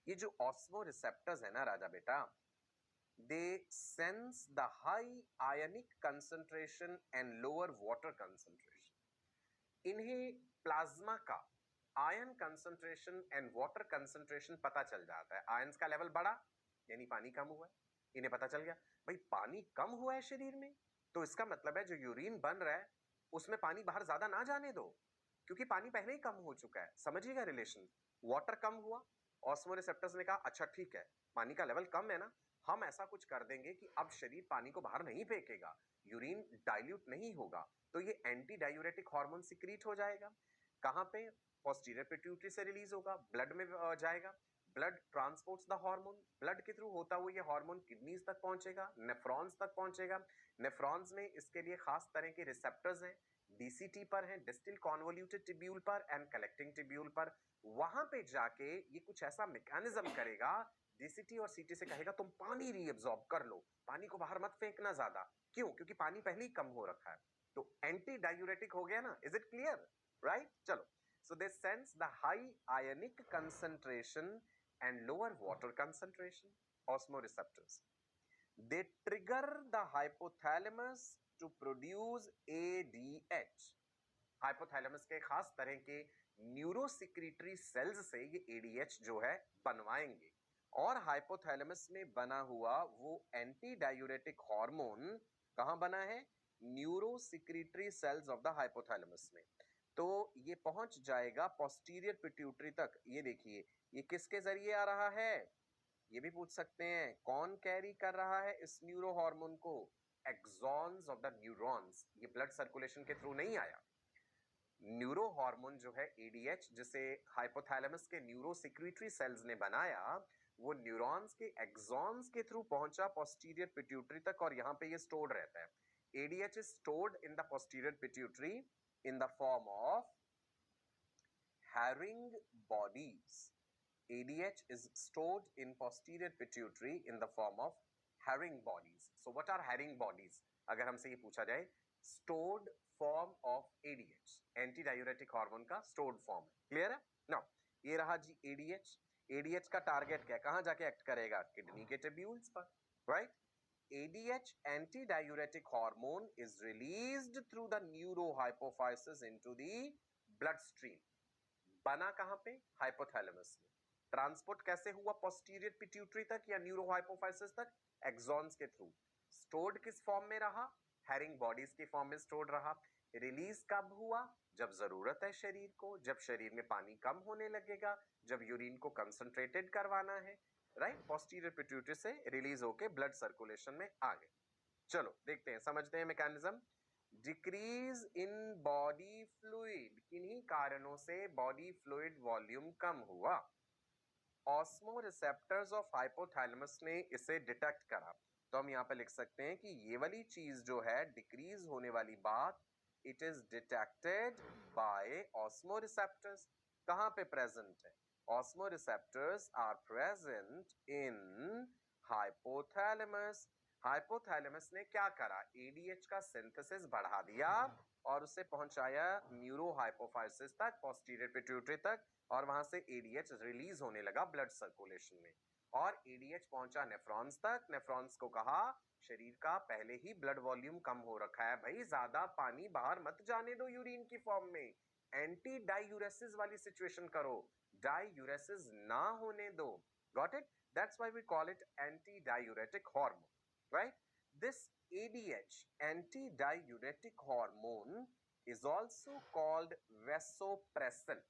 ये जो ऑस्मो रिसेप्टर्स है ना राजा बेटा, they sense the high ionic concentration and lower water concentration. इन्हें प्लाज्मा का ion concentration and water concentration पता चल जाता है। आयंस का लेवल बढ़ा यानी पानी कम हुआ है, इन्हें पता चल गया भाई पानी कम हुआ है शरीर में, तो इसका मतलब है जो यूरिन बन रहा है उसमें पानी बाहर ज्यादा ना जाने दो, क्योंकि पानी पहले ही कम हो चुका है। समझिएगा रिलेशन, वाटर कम हुआ, ऑस्मो रिसेप्टर्स ने कहा अच्छा ठीक है पानी का लेवल कम है ना, हम ऐसा कुछ कर देंगे कि अब शरीर पानी को बाहर नहीं फेंकेगा, यूरिन डाइल्यूट नहीं होगा, तो ये एंटी डायूरेटिक हार्मोन सिक्रीट हो जाएगा। कहां पे? पोस्टीरियर पिट्यूटरी से रिलीज होगा, ब्लड में जाएगा, blood transports the hormone, blood के थ्रू होता हुआ ये हार्मोन किडनीज तक पहुंचेगा, नेफ्रॉन्स तक पहुंचेगा। नेफ्रॉन्स में इसके लिए खास तरह के रिसेप्टर्स हैं, डीसीटी पर है, डिस्टिल कॉन्वोल्यूटेड टिब्यूल पर एंड कलेक्टिंग टिब्यूल पर। वहां पे जाके ये कुछ ऐसा मैकेनिज्म करेगा, डीसीटी और सीटी से कहेगा तुम पानी रीअब्सॉर्ब कर लो, पानी को बाहर मत फेंकना ज्यादा। क्यों? क्योंकि पानी पहले ही कम हो रखा है। तो एंटी डायूरेटिक हो गया ना, इज इट क्लियर? राइट, चलो। So they sense the high ionic concentration and lower water concentration, osmo receptors. They trigger the hypothalamus to produce ADH. Hypothalamus के खास तरह के न्यूरोसिक्रीटरी सेल्स से ये एडीएच जो है बनवाएंगे, और हाइपोथैलेमस में बना हुआ वो एंटी डायूरेटिक हार्मोन कहां बना है? न्यूरोसिक्रीटरी सेल्स ऑफ द हाइपोथैलेमस में। तो ये पहुंच जाएगा पोस्टीरियर पिट्यूटरी तक। ये देखिए ये किसके जरिए आ रहा है? ये भी पूछ सकते हैं कौन कैरी कर रहा है इस न्यूरो हार्मोन को? Axons of the neurons. ये ब्लड सर्कुलेशन के थ्रू नहीं आया। न्यूरो हार्मोन जो है एडीएच, जिसे हाइपोथैलेमस के न्यूरो सिक्रीटरी सेल्स ने बनाया, वो न्यूरॉन्स के एक्सॉन्स के थ्रू पहुंचा पोस्टीरियर पिट्यूटरी तक और यहां पे ये स्टोर्ड रहता है। ADH is stored in the posterior pituitary in the form of herring bodies. ADH is stored in posterior pituitary in the form of Herring bodies. So what are Herring bodies? अगर हमसे ये पूछा जाए, stored form of ADH, antidiuretic hormone का stored form है। Clear है? Now ये रहा जी ADH। ADH का टारगेट क्या है? कहाँ जाके एक्ट करेगा? किडनी के ट्यूब्यूल्स पर, right? ADH antidiuretic hormone is released through the neurohypophysis into the bloodstream. बना कहाँ पे? हाइपोथैलेमस में। ट्रांसपोर्ट कैसे हुआ पोस्टीरियर पिट्यूटरी तक या न्यूरोहाइपोफाइसिस तक? एक्सॉन्स के थ्रू। स्टोर्ड किस फॉर्म में रहा? हैरिंग बॉडीज के फॉर्म में स्टोर्ड रहा। रिलीज कब हुआ? जब जरूरत है शरीर को, जब शरीर में पानी कम होने लगेगा, जब यूरिन को कंसंट्रेटेड करवाना है, राइट? पोस्टीरियर पिट्यूटरी से रिलीज होके ब्लड सर्कुलेशन में आ गए। चलो देखते हैं, समझते हैं mechanism. Decrease in body fluid, किन्हीं कारणों से बॉडी फ्लूइड वॉल्यूम कम हुआ। ऑस्मो रिसेप्टर्स ऑफ हाइपोथैलेमस ने इसे डिटेक्ट करा, तो हम यहाँ पे लिख सकते हैं कि ये वाली चीज जो है डिक्रीज होने वाली बात, it is detected by osmo receptors. कहाँ पे प्रेजेंट है? Osmo receptors are present in hypothalamus. Hypothalamus ने क्या करा, एडीएच का सिंथेसिस बढ़ा दिया और उसे पहुंचाया न्यूरोहाइपोफाइसिस तक, पोस्टीरियर पिट्यूटरी तक, और वहां से एडीएच रिलीज होने लगा ब्लड सर्कुलेशन में, और एडीएच पहुंचा नेफ्रॉन्स तक। नेफ्रॉन्स को कहा शरीर का पहले ही ब्लड वॉल्यूम कम हो रखा है भाई, ज्यादा पानी बाहर मत जाने दो यूरिन की फॉर्म में, एंटी डायूरेसिस वाली सिचुएशन करो, डायूरेसिस ना होने दो। Got it? That's why we call it anti diuretic hormone, right? This ADH, antidiuretic hormone, is also called vasopressin.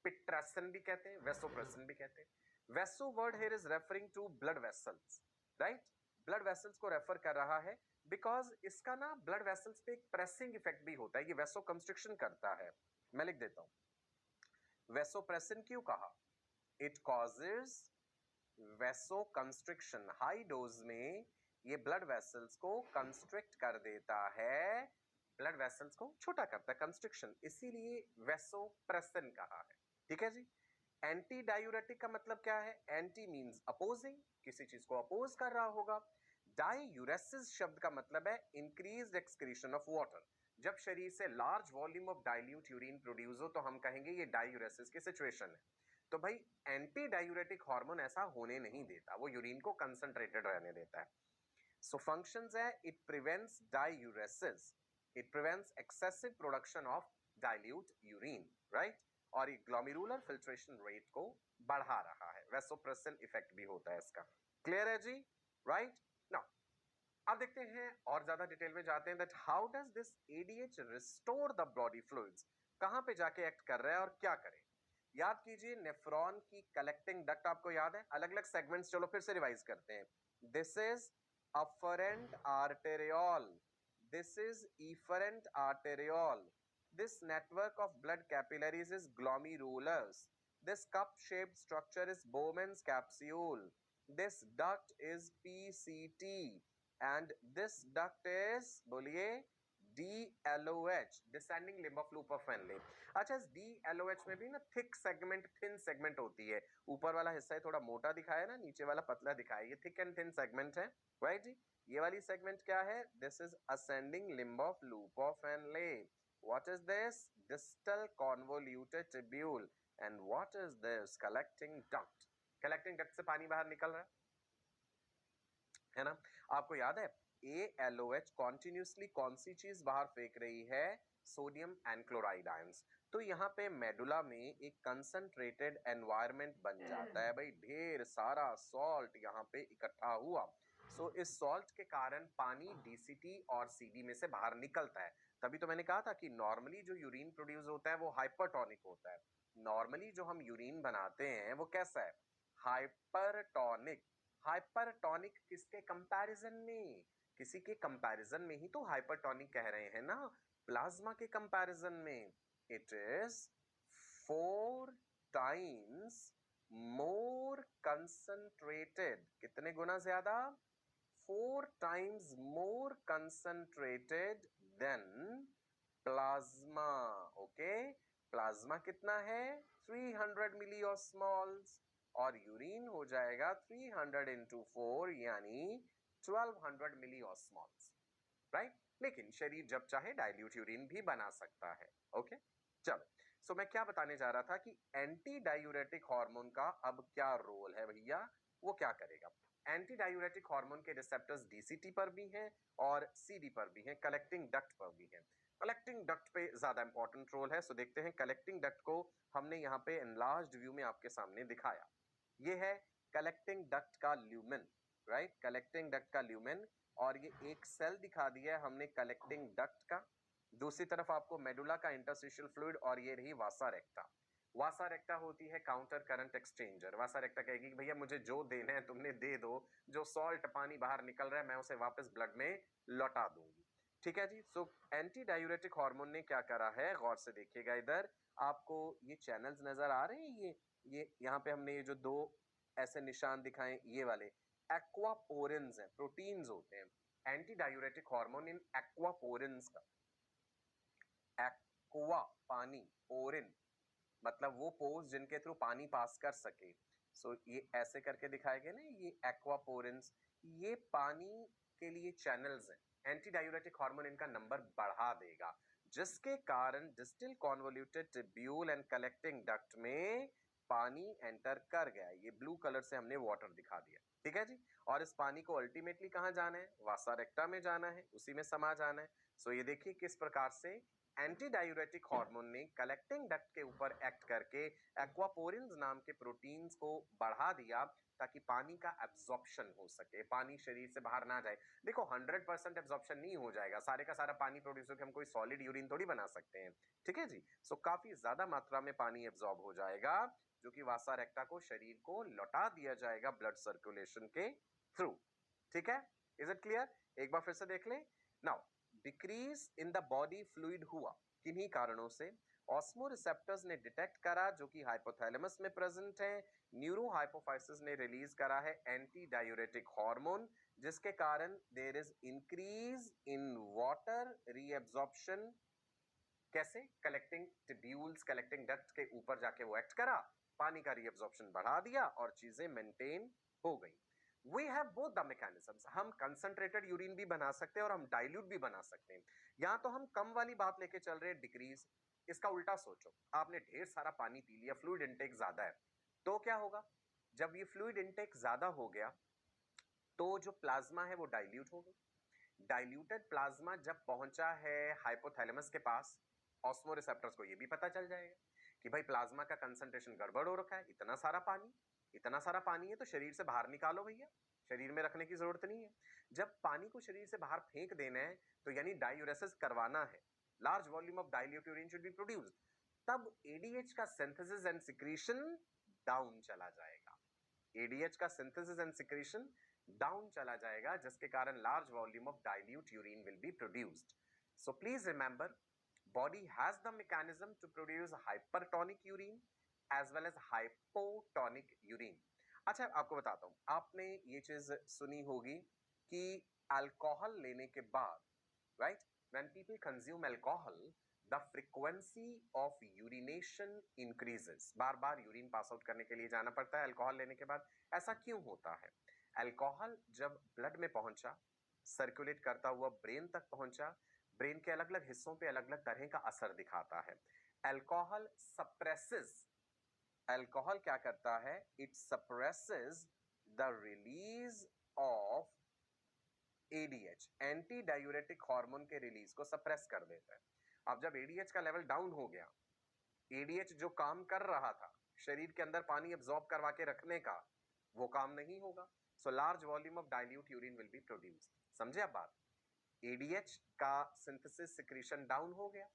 Pitressin भी कहते हैं, vasopressin भी कहते हैं। Vaso word here is referring to blood vessels, right? Blood vessels को refer कर रहा है because इसका ना blood vessels पे एक pressing effect भी होता है, ये vasoconstriction करता है। मैं लिख देता हूँ। Vasopressin क्यों कहा? It causes vasoconstriction, high dose में ये ब्लड वेसल्स को कंस्ट्रिक्ट कर देता है, ब्लड वेसल्स को छोटा करता है, कंस्ट्रिक्शन, इसीलिए वेसोप्रेसिन कहा है। ठीक है जी। एंटी डायूरेटिक का मतलब क्या है? एंटी मींस अपोजिंग, किसी चीज को अपोज कर रहा होगा। डायूरेसिस शब्द का मतलब है इंक्रीज्ड एक्सक्रीशन ऑफ वाटर। जब शरीर से large volume of dilute urine produce हो तो हम कहेंगे ये डायूरेसिस की सिचुएशन है। तो भाई एंटी डायूरेटिक हार्मोन ऐसा होने नहीं देता, वो यूरिन को कंसंट्रेटेड रहने देता है। सो फंक्शंस है, it prevents diuresis, it prevents excessive production of dilute urine, right? और ये ग्लोमेरुलर फिल्ट्रेशन रेट को बढ़ा रहा है, वेसोप्रेसिन इफेक्ट भी होता है इसका। क्लियर है जी? राइट? नाउ अब देखते हैं और ज्यादा डिटेल में जाते हैं that how does this ADH restore the body fluids, कहां पे जाके एक्ट कर रहा है और क्या करे। याद कीजिए नेफ्रॉन की कलेक्टिंग डक्ट आपको याद है, अलग अलग सेगमेंट्स, चलो फिर से रिवाइज करते हैं। This is afferent arteriole, this is efferent arteriole, this network of blood capillaries is glomerulus, this cup shaped structure is Bowman's capsule, this duct is PCT, and this duct is, बोलिए, DLOH, descending limb of loop of Henle। अच्छा, इस DLOH में भी ना thick segment, thin segment होती है, ऊपर वाला हिस्सा थोड़ा मोटा दिखाया ना, नीचे वाला पतला दिखाया, ये थिक एंड थिन सेगमेंट है, राइट जी। ये वाली सेगमेंट क्या है? This is ascending limb of loop of Henle। What is this? Distal convoluted tubule. And what is this? Collecting duct. Collecting duct से पानी बाहर निकल रहा है ना। आपको याद है ALOH कॉन्टिन्यूसली कौन सी चीज बाहर फेंक रही है? Sodium and chloride ions. तो यहाँ पे मेडुला में एक कंसंट्रेटेड एनवायरनमेंट बन जाता है भाई, ढेर सारा सॉल्ट यहाँ पे इकट्ठा हुआ। सो इस सॉल्ट के कारण पानी DCT और CD में से बाहर निकलता है। तभी तो मैंने कहा था कि नॉर्मली जो यूरिन प्रोड्यूस होता है वो हाइपरटोनिक होता है। नॉर्मली जो हम यूरिन बनाते हैं वो कैसा है? हाइपरटोनिक। हाइपरटोनिक किसके कंपैरिजन में? किसी के कंपैरिजन में ही तो हाइपरटोनिक कह रहे हैं ना, प्लाज्मा के कंपैरिजन में। It is 4 times more concentrated. कितने गुना ज्यादा? 4 times more concentrated than plasma. Okay, plasma कितना है? 300 मिलीऑस्मॉल्स, और यूरिन हो जाएगा 300 into 4 यानी 1200 मिलीऑस्मॉल्स, राइट? लेकिन शरीर जब चाहे डाइल्यूट यूरिन भी बना सकता है। ओके, चलो। सो मैं क्या बताने जा रहा था कि एंटी डायूरेटिक हार्मोन का अब क्या रोल है भैया, वो क्या करेगा? एंटी डायूरेटिक हार्मोन के रिसेप्टर्स DCT पर भी हैं और CD पर भी हैं, कलेक्टिंग डक्ट पर भी हैं। कलेक्टिंग डक्ट पे ज्यादा इंपॉर्टेंट रोल है, सो देखते हैं। कलेक्टिंग डक्ट को हमने यहाँ पे एनलार्ज्ड व्यू में आपके सामने दिखाया। ये है कलेक्टिंग डक्ट का ल्यूमेन, राइट? कलेक्टिंग डक्ट का ल्यूमेन, और ये एक सेल दिखा दिया है हमने कलेक्टिंग डक्ट का। दूसरी तरफ आपको मेडुला का इंटरस्टिशियल फ्लूइड, और ये रही वासा रेक्टा। वासा रेक्टा होती है काउंटर करंट एक्सचेंजर। वासा रेक्टा कहेगी कि भैया मुझे जो देना है तुमने दे दो, जो सॉल्ट पानी बाहर निकल रहा है मैं उसे वापस ब्लड में लौटा दूंगी। ठीक है जी। सो एंटी डायूरेटिक हार्मोन ने क्या करा है, गौर से देखिएगा। इधर आपको ये चैनल्स नजर आ रहे हैं, ये यहाँ पे हमने ये जो 2 ऐसे निशान दिखाए, ये वाले एक्वापोरिन्स हैं, प्रोटीन्स होते हैं। एंटी डायूरेटिक हार्मोन इन एक्वापोरिन्स का, एक्वा पानी, पोरिन मतलब वो पोर्स जिनके थ्रू पानी पास कर सके। सो ये ऐसे करके दिखाए गए ना, ये एक्वापोरिन्स, ये पानी के लिए चैनल्स हैं, एंटी डायूरेटिक हार्मोन इनका नंबर बढ़ा देगा, जिसके कारण distal convoluted tubule and collecting duct में पानी एंटर कर गया। ये ब्लू कलर से हमने वाटर दिखा दिया, ठीक है जी। और इस पानी को अल्टीमेटली कहां जाना है? वासा रेक्टा में जाना है, उसी में समा जाना है। सो ये देखिए किस प्रकार से एंटी डायूरेटिक हार्मोन ने कलेक्टिंग डक्ट के ऊपर एक्ट करके एक्वापोरिन्स नाम के प्रोटीन्स को बढ़ा दिया ताकि पानी का एब्जॉर्प्शन हो सके, पानी शरीर से बाहर ना जाए। देखो 100% एब्जॉर्प्शन नहीं हो जाएगा, सारे का सारा पानी प्रोड्यूस होकर हम कोई सॉलिड यूरिन थोड़ी बना सकते हैं, ठीक है जी। सो काफी ज्यादा मात्रा में पानी एब्जॉर्ब हो जाएगा, जो कि वासा रेक्टा को, शरीर को लौटा दिया जाएगा ब्लड सर्कुलेशन के थ्रू, ठीक है। Is it clear? एक बार फिर से देख लें। Now decrease in the body fluid हुआ किन्हीं कारणों से, ऑस्मो रिसेप्टर्स ने डिटेक्ट करा जो कि हाइपोथैलेमस में प्रेजेंट है, न्यूरो हाइपोफाइसिस ने रिलीज करा है एंटी डायूरेटिक हार्मोन, जिसके कारण there is increase in water reabsorption. कैसे? कलेक्टिंग ट्यूब्यूल्स, कलेक्टिंग डक्ट के ऊपर जाके वो एक्ट करा, पानी का रीअब्जॉर्प्शन बढ़ा दिया और चीजें मेंटेन हो गई। We have both the mechanisms. हम कंसंट्रेटेड यूरिन भी बना सकते हैं और हम डाइल्यूट भी बना सकते हैं। यहां तो हम कम वाली बात लेके चल रहे हैं, डिक्रीज। इसका उल्टा सोचो, आपने ढेर सारा पानी पी लिया, फ्लूइड इनटेक ज्यादा है, तो क्या होगा? जब ये फ्लूइड इनटेक ज्यादा हो गया तो जो प्लाज्मा है वो डाइल्यूट हो गई। डाइल्यूटेड प्लाज्मा जब पहुंचा है हाइपोथैलेमस के पास, ऑस्मो रिसेप्टर्स को ये भी पता चल जाएगा कि भाई प्लाज्मा का कंसंट्रेशन गड़बड़ हो रखा है, इतना सारा पानी है तो शरीर से बाहर निकालो भैया, शरीर में रखने की जरूरत नहीं है। जब पानी को शरीर से बाहर फेंक देना है तो यानी डायूरेसिस करवाना है, large volume of dilute urine should be produced, तब एडीएच का सिंथेसिस एंड सिक्रीशन डाउन चला जाएगा। एडीएच का सिंथेसिस एंड सिक्रीशन डाउन चला जाएगा, जिसके कारण large volume of dilute urine will be produced. So please remember, body has the mechanism to produce hypertonic urine as well as hypotonic urine. अच्छा आपको बताता हूं, आपने ये चीज सुनी होगी कि अल्कोहल लेने के बाद, right, when people consume alcohol the frequency of urination increases, bar bar urine pass out करने के लिए जाना पड़ता है अल्कोहल लेने के बाद। ऐसा क्यों होता है? अल्कोहल जब ब्लड में पहुंचा, सर्कुलेट करता हुआ ब्रेन तक पहुंचा, ब्रेन के अलग अलग हिस्सों पे अलग अलग तरह का असर दिखाता है। अल्कोहल सप्रेसेस, अल्कोहल क्या करता है? It suppresses the release of ADH, anti diuretic hormone के रिलीज को सप्रेस कर देता है। अब जब एडीएच का लेवल डाउन हो गया, एडीएच जो काम कर रहा था शरीर के अंदर पानी एब्जॉर्ब करवा के रखने का, वो काम नहीं होगा। So large volume of dilute urine will be produced. समझे आप बात? एडीएच का सिंथेसिस सिक्रीशन डाउन हो गया,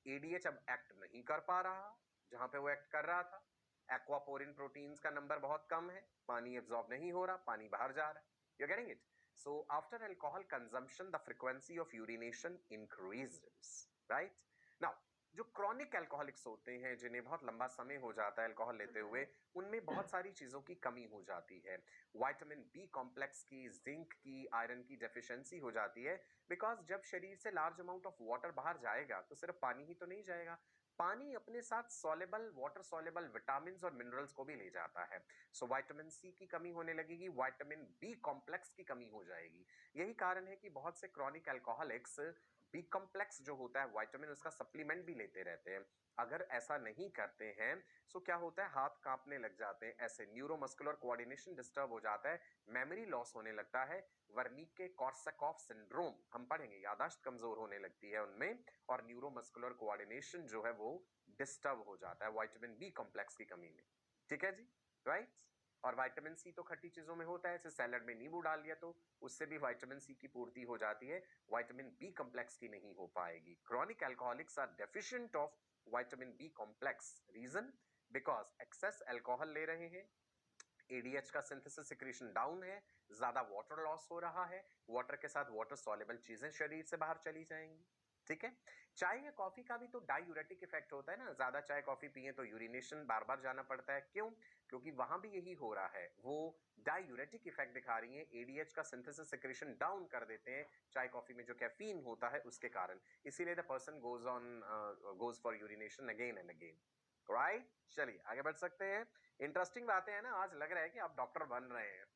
एडीएच अब एक्ट नहीं कर पा रहा जहां पे वो एक्ट कर रहा था, एक्वापोरिन प्रोटीन्स का नंबर बहुत कम है, पानी एब्जॉर्ब नहीं हो रहा, पानी बाहर जा रहा है। You getting it? So after alcohol consumption the frequency of urination increases, right? Now जो क्रॉनिक अल्कोहलिक्स होते हैं, जिन्हें बहुत लंबा समय हो जाता है अल्कोहल लेते हुए, उनमें बहुत सारी चीजों की कमी हो जाती है। विटामिन बी कॉम्प्लेक्स की, जिंक की, आयरन की डेफिशिएंसी हो जाती है, बिकॉज जब शरीर से लार्ज अमाउंट ऑफ वाटर बाहर जाएगा तो सिर्फ पानी ही तो नहीं जाएगा, पानी अपने साथ सॉलेबल, वाटर सॉलेबल विटामिन और मिनरल्स को भी ले जाता है। सो विटामिन सी की कमी होने लगेगी, विटामिन बी कॉम्प्लेक्स की कमी हो जाएगी। यही कारण है कि बहुत से क्रॉनिक अल्कोहलिक्स बी कॉम्प्लेक्स जो होता है विटामिन, उसका सप्लीमेंट भी लेते रहते हैं। अगर ऐसा नहीं करते हैं सो क्या होता है? हाथ कांपने लग जाते हैं, ऐसे न्यूरोमस्कुलर कोऑर्डिनेशन डिस्टर्ब हो जाता है, मेमोरी लॉस होने लगता है, वर्निके कॉर्सैकॉफ सिंड्रोम हम पढ़ेंगे, याददाश्त कमजोर होने लगती है उनमें, और न्यूरोमस्कुलर कोऑर्डिनेशन जो है वो डिस्टर्ब हो जाता है विटामिन बी कॉम्प्लेक्स की कमी में। ठीक है जी, राइट? और विटामिन सी तो खट्टी चीजों में होता है, जैसे सैलड में नींबू डाल दिया तो उससे भी विटामिन सी की पूर्ति हो जाती है, विटामिन बी कॉम्प्लेक्स की नहीं हो पाएगी। Chronic alcoholics are deficient of vitamin B complex. Reason? Because excess alcohol ले रहे हैं, एडीएच का सिंथेसिस सिक्रीशन डाउन है, ज्यादा वाटर लॉस हो रहा है, वाटर के साथ वाटर सॉल्युबल चीजें शरीर से बाहर चली जाएंगी। ठीक है? चाय या कॉफी का भी तो डायूरेटिक इफेक्ट होता है ना, ज्यादा चाय कॉफी पिए तो यूरिनेशन बार बार जाना पड़ता है। क्यों? क्योंकि वहां भी यही हो रहा है, वो डायूरेटिक इफेक्ट दिखा रही है, एडीएच का सिंथेसिस सिक्रीशन डाउन कर देते हैं चाय कॉफी में जो कैफीन होता है उसके कारण, इसीलिए the person goes for urination again and again. Right? चलिए आगे बढ़ सकते हैं। इंटरेस्टिंग बातें हैं ना, आज लग रहा है कि आप डॉक्टर बन रहे हैं।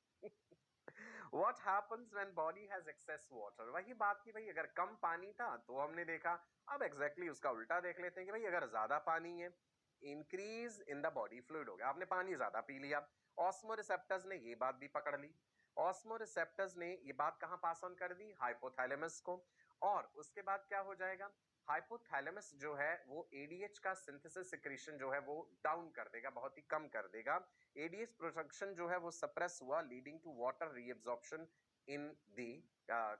What happens when body has excess water? वही बात की भाई, अगर कम पानी था तो हमने देखा, अब exactly उसका उल्टा देख लेते हैं कि भाई अगर ज्यादा पानी है, increase in the body fluid हो गया, आपने पानी ज्यादा पी लिया। ऑस्मोरिसेप्टर्स ने ये बात भी पकड़ ली, ऑस्मोरिसेप्टर्स ने ये बात कहाँ पास ऑन कर दी? हाइपोथैलेमस को। और उसके बाद क्या हो जाएगा? हाइपोथैलेमस जो है वो एडीएच का सिंथेसिस सिक्रीशन जो है वो डाउन कर देगा, बहुत ही कम कर देगा। एडीएच प्रोडक्शन जो है वो सप्रेस हुआ, leading to water reabsorption in the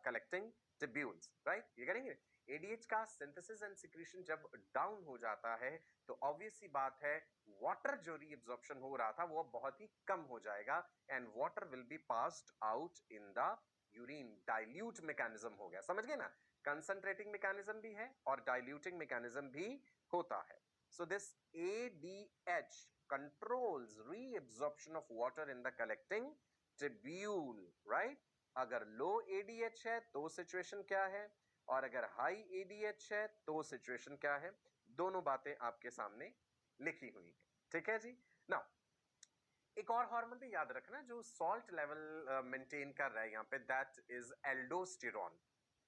collecting tubules, right? ये करेंगे। एडीएच का सिंथेसिस एंड सिक्रीशन जब डाउन हो जाता है तो ऑब्वियस सी बात है वाटर जो रीअब्जॉर्प्शन हो रहा था वो बहुत ही कम हो जाएगा and water will be passed out in the urine. Dilute mechanism हो गया, समझ गए ना? कंसंट्रेटिंग मैकेनिज्म भी है और डाइल्यूटिंग मैकेनिज्म भी होता है। So this ADH controls reabsorption of water in the collecting tubule, right? अगर low ADH है तो सिचुएशन क्या है, और अगर हाई ADH है तो सिचुएशन क्या है? दोनों बातें आपके सामने लिखी हुई है, ठीक है जी। नाउ एक और हार्मोन भी याद रखना जो सॉल्ट लेवल मेंटेन कर रहा है यहाँ पे, दैट इज एल्डोस्टेरॉन।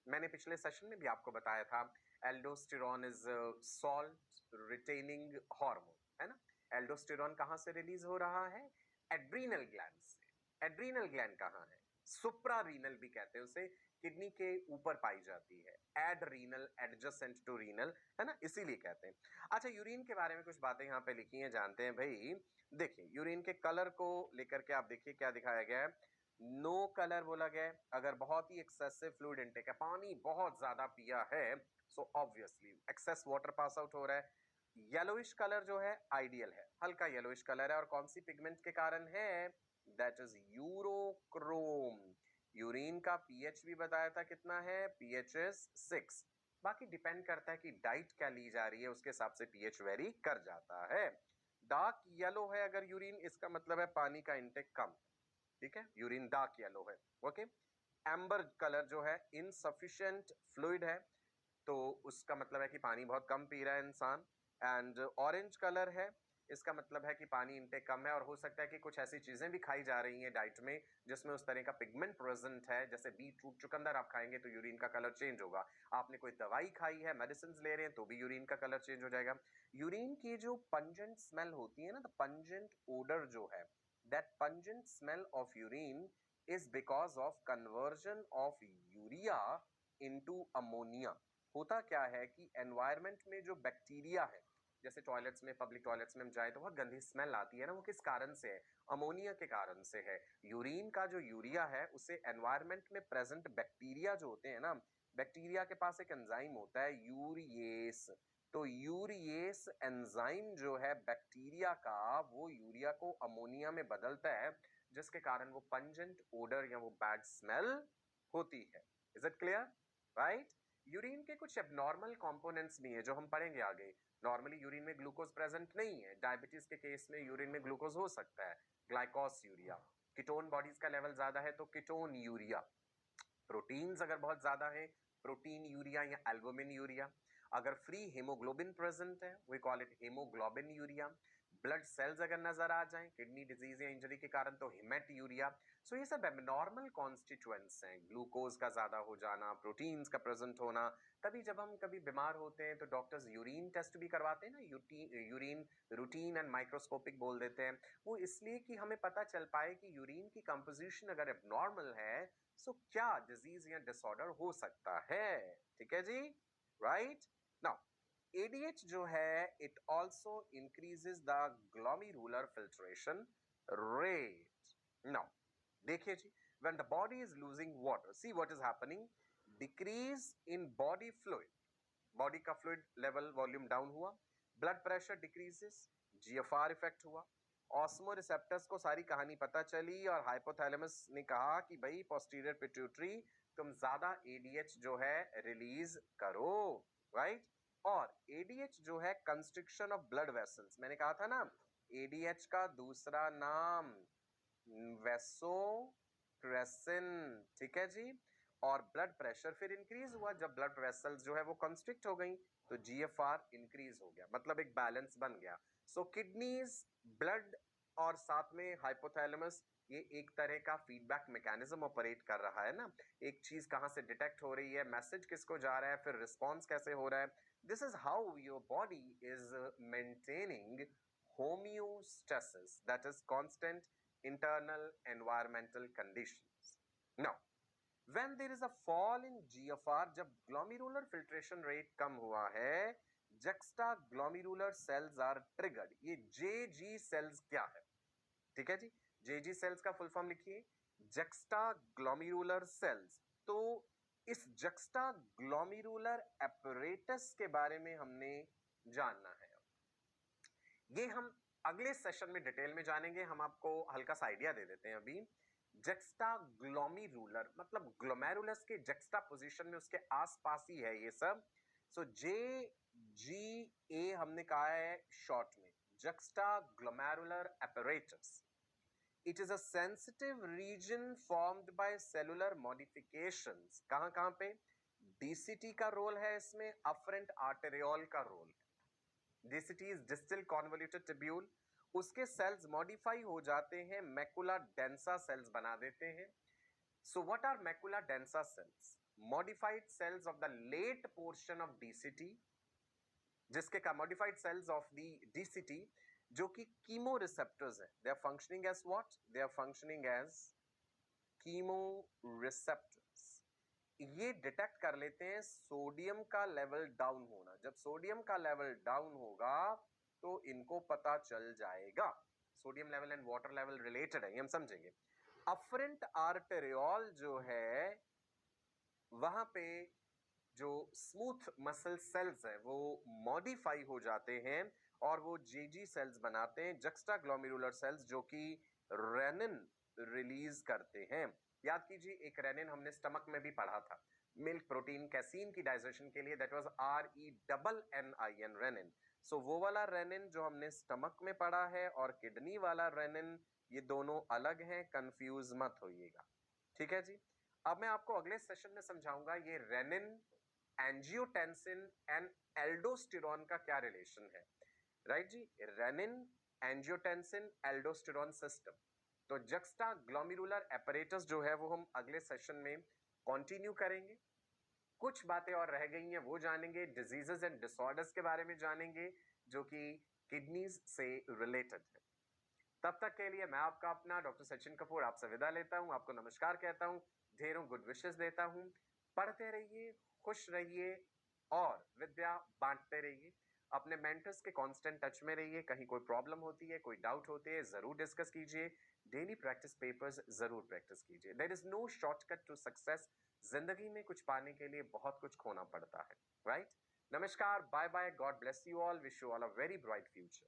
मैंने पिछले सेशन में भी आपको बताया था aldosterone is salt retaining hormone, है ना? एल्डोस्टेरॉन कहाँ से रिलीज हो रहा है? एड्रीनल ग्लैंड से। एड्रीनल ग्लैंड कहाँ है? सुप्रारीनल भी कहते हैं उसे, किडनी के ऊपर पाई जाती है। एडरीनल, एडजेसेंट टू रीनल, है ना, इसीलिए कहते हैं। अच्छा, यूरिन के बारे में कुछ बातें यहाँ पे लिखी हैं, जानते हैं भाई। देखिए यूरिन के कलर को लेकर के आप देखिए क्या दिखाया गया है। नो कलर बोला गया है अगर बहुत ही एक्सेसिव फ्लूइड इनटेक है, पानी बहुत ज्यादा पिया है, so obviously excess water pass out हो रहा है। येलोइश कलर जो है आइडियल है, हल्का येलोइश कलर है, और कौन सी पिगमेंट के कारण है? That is urochrome. यूरिन का पीएच भी बताया था कितना है, पीएच इज 6। बाकी डिपेंड करता है कि डाइट क्या ली जा रही है, उसके हिसाब से पीएच वेरी कर जाता है। डार्क येलो है अगर यूरिन, इसका मतलब है पानी का इंटेक कम, ठीक है, यूरिन डार्क येलो है। ओके, एम्बर कलर जो है इनसफिशिएंट फ्लूइड है, तो उसका मतलब है कि पानी बहुत कम पी रहा है इंसान। एंड ऑरेंज कलर है, इसका मतलब है कि पानी इंटेक कम है, और हो सकता है कि कुछ ऐसी चीजें भी खाई जा रही हैं डाइट में जिसमें उस तरह का पिगमेंट प्रेजेंट है, जैसे बीट रूट चुकंदर आप खाएंगे तो यूरिन का कलर चेंज होगा। आपने कोई दवाई खाई है, मेडिसिन ले रहे हैं तो भी यूरिन का कलर चेंज हो जाएगा। यूरिन की जो पंजेंट स्मेल होती है ना, द पंजेंट ओडर जो है, that pungent smell of urine is because of conversion of urea into ammonia. होता क्या है कि एनवायरनमेंट में जो बैक्टीरिया है, जैसे टॉयलेट्स में, पब्लिक टॉयलेट्स में हम जाए तो बहुत गंदी स्मेल आती है ना, वो किस कारण से है? अमोनिया के कारण से है। यूरिन का जो यूरिया है उसे एनवायरनमेंट में प्रेजेंट बैक्टीरिया जो होते हैं ना, बैक्टीरिया के पास एक एंजाइम होता है यूरिएस, तो यूरिएस एंजाइम जो है बैक्टीरिया का, वो यूरिया को अमोनिया में बदलता है, जिसके कारण वो पंजेंट ओडर या वो बैड स्मेल होती है। Is it clear? Right? Urine के कुछ एबनॉर्मल कंपोनेंट्स भी हैं जो हम पढ़ेंगे आगे। नॉर्मली यूरिन में ग्लूकोज प्रेजेंट नहीं है, डायबिटीज के केस में यूरिन में ग्लूकोज हो सकता है, ग्लाइकोस यूरिया। कीटोन बॉडीज का लेवल ज्यादा है तो कीटोन यूरिया। प्रोटीन्स अगर बहुत ज्यादा है, प्रोटीन यूरिया या एल्बुमिन यूरिया। अगर फ्री हेमोग्लोबिन प्रेजेंट है, we call it haemoglobinuria. Blood cells अगर नजर आ जाएं किडनी डिजीज या इंजरी के कारण तो हिमेट यूरिया। सो ये सब एबनॉर्मल कॉन्स्टिट्यूएंट्स हैं, ग्लूकोज का ज्यादा हो जाना, प्रोटीन्स का प्रेजेंट होना। तभी जब हम कभी बीमार होते हैं तो डॉक्टर्स यूरिन टेस्ट भी करवाते हैं ना, यूरिन रूटीन एंड माइक्रोस्कोपिक बोल देते हैं। वो इसलिए कि हमें पता चल पाए कि यूरिन की कंपोजिशन अगर एबनॉर्मल है सो क्या डिजीज या डिसऑर्डर हो सकता है। ठीक है जी, राइट? नाउ ADH जो है it also increases the glomerular filtration rate. Now देखिए जी, when the body is losing water, see what is happening, decrease in body fluid, body का फ्लूइड लेवल वॉल्यूम डाउन हुआ, blood pressure decreases, GFR effect हुआ, osmo receptors को सारी कहानी पता चली और हाइपोथैलेमस ने कहा कि भाई पोस्टीरियर पिट्यूटरी तुम ज्यादा ADH जो है रिलीज करो, राइट? और ADH जो है कंस्ट्रिक्शन ऑफ ब्लड वेसल्स, मैंने कहा था ना ADH का दूसरा नाम वेसोप्रेसिन, ठीक है जी। और ब्लड प्रेशर फिर इंक्रीज हुआ जब ब्लड वेसल्स जो है वो कंस्ट्रिक्ट हो गई, तो GFR इंक्रीज हो गया, मतलब एक बैलेंस बन गया। सो किडनीज, ब्लड और साथ में हाइपोथैलेमस, ये एक तरह का फीडबैक मैकेनिज्म ऑपरेट कर रहा है ना, एक चीज कहां से डिटेक्ट हो रही है, मैसेज किसको जा रहा है, फिर रिस्पॉन्स कैसे हो रहा है. This is how your body is maintaining homeostasis, that is constant internal environmental conditions. Now, when there is a fall in GFR, जब glomerular filtration rate कम हुआ है, juxtaglomerular cells are triggered. ये JG cells क्या है? ठीक है जी, JG cells का full form लिखिए, juxtaglomerular cells. तो इस juxtaglomerular apparatus के बारे में हमने जानना है. ये हम अगले सेशन में डिटेल में जानेंगे. हम आपको हल्का सा आइडिया दे देते हैं अभी. juxtaglomerular मतलब ग्लोमेरुलस के juxta पोजीशन में उसके आसपास ही है ये सब. सो JGA हमने कहा है शॉर्ट में, juxtaglomerular apparatus. It is a sensitive region formed by cellular modifications. कहां पे? DCT का रोल है इसमें, afferent arteriole का रोल है. DCT is distal convoluted tubule. उसके सेल्स मॉडिफाई हो जाते हैं, मैकुला डेंसा सेल्स बना देते हैं. So what are macula densa cells? Modified cells of the late portion of DCT, जिसके का modified cells of the DCT जो कि कीमो रिसेप्टर्स है. They are functioning as what? They are functioning as chemoreceptors. ये detect कर लेते हैं sodium का लेवल डाउन होना. जब सोडियम का लेवल डाउन होगा तो इनको पता चल जाएगा. Sodium level and water level related है, ये हम समझेंगे. अफरेंट आर्टेरियोल जो है वहां पे जो स्मूथ मसल सेल्स है वो मॉडिफाई हो जाते हैं और वो जेजी सेल्स बनाते हैं, juxtaglomerular सेल्स, जो कि रेनिन रिलीज करते हैं. याद कीजिए, एक रेनिन हमने स्टमक में भी पढ़ा था, मिल्क प्रोटीन कैसीन की डाइजेशन के लिए. That was RENNIN, rennin. सो वो वाला रेनिन जो हमने स्टमक में पढ़ा है और किडनी वाला रेनिन, ये दोनों अलग हैं, कंफ्यूज मत होइएगा. ठीक है जी. अब मैं आपको अगले सेशन में समझाऊंगा ये रेनिन, एंजियोटेंसिन एंड एल्डोस्टेरोन का क्या रिलेशन है. राइट जी, रेनिन, एंजियोटेंसिन, एल्डोस्टेरोन सिस्टम. तो juxtaglomerular apparatus जो है वो हम अगले सेशन में कंटिन्यू करेंगे. कुछ बातें और रह गई हैं वो जानेंगे. डिजीजेस एंड डिसऑर्डर्स के बारे में जानेंगे जो कि किडनीज से रिलेटेड है. तब तक के लिए मैं आपका अपना डॉक्टर सचिन कपूर आपसे विदा लेता हूं. आपको नमस्कार कहता हूं, ढेरों गुड विशेस देता हूं. पढ़ते रहिए, खुश रहिए और विद्या बांटते रहिए. अपने मेंटर्स के कांस्टेंट टच में रहिए. कहीं कोई प्रॉब्लम होती है, कोई डाउट होते हैं, जरूर डिस्कस कीजिए. डेली प्रैक्टिस पेपर्स जरूर प्रैक्टिस कीजिए. There is no shortcut to success. जिंदगी में कुछ पाने के लिए बहुत कुछ खोना पड़ता है. राइट. नमस्कार, bye bye, God bless you all, wish you all a very bright future.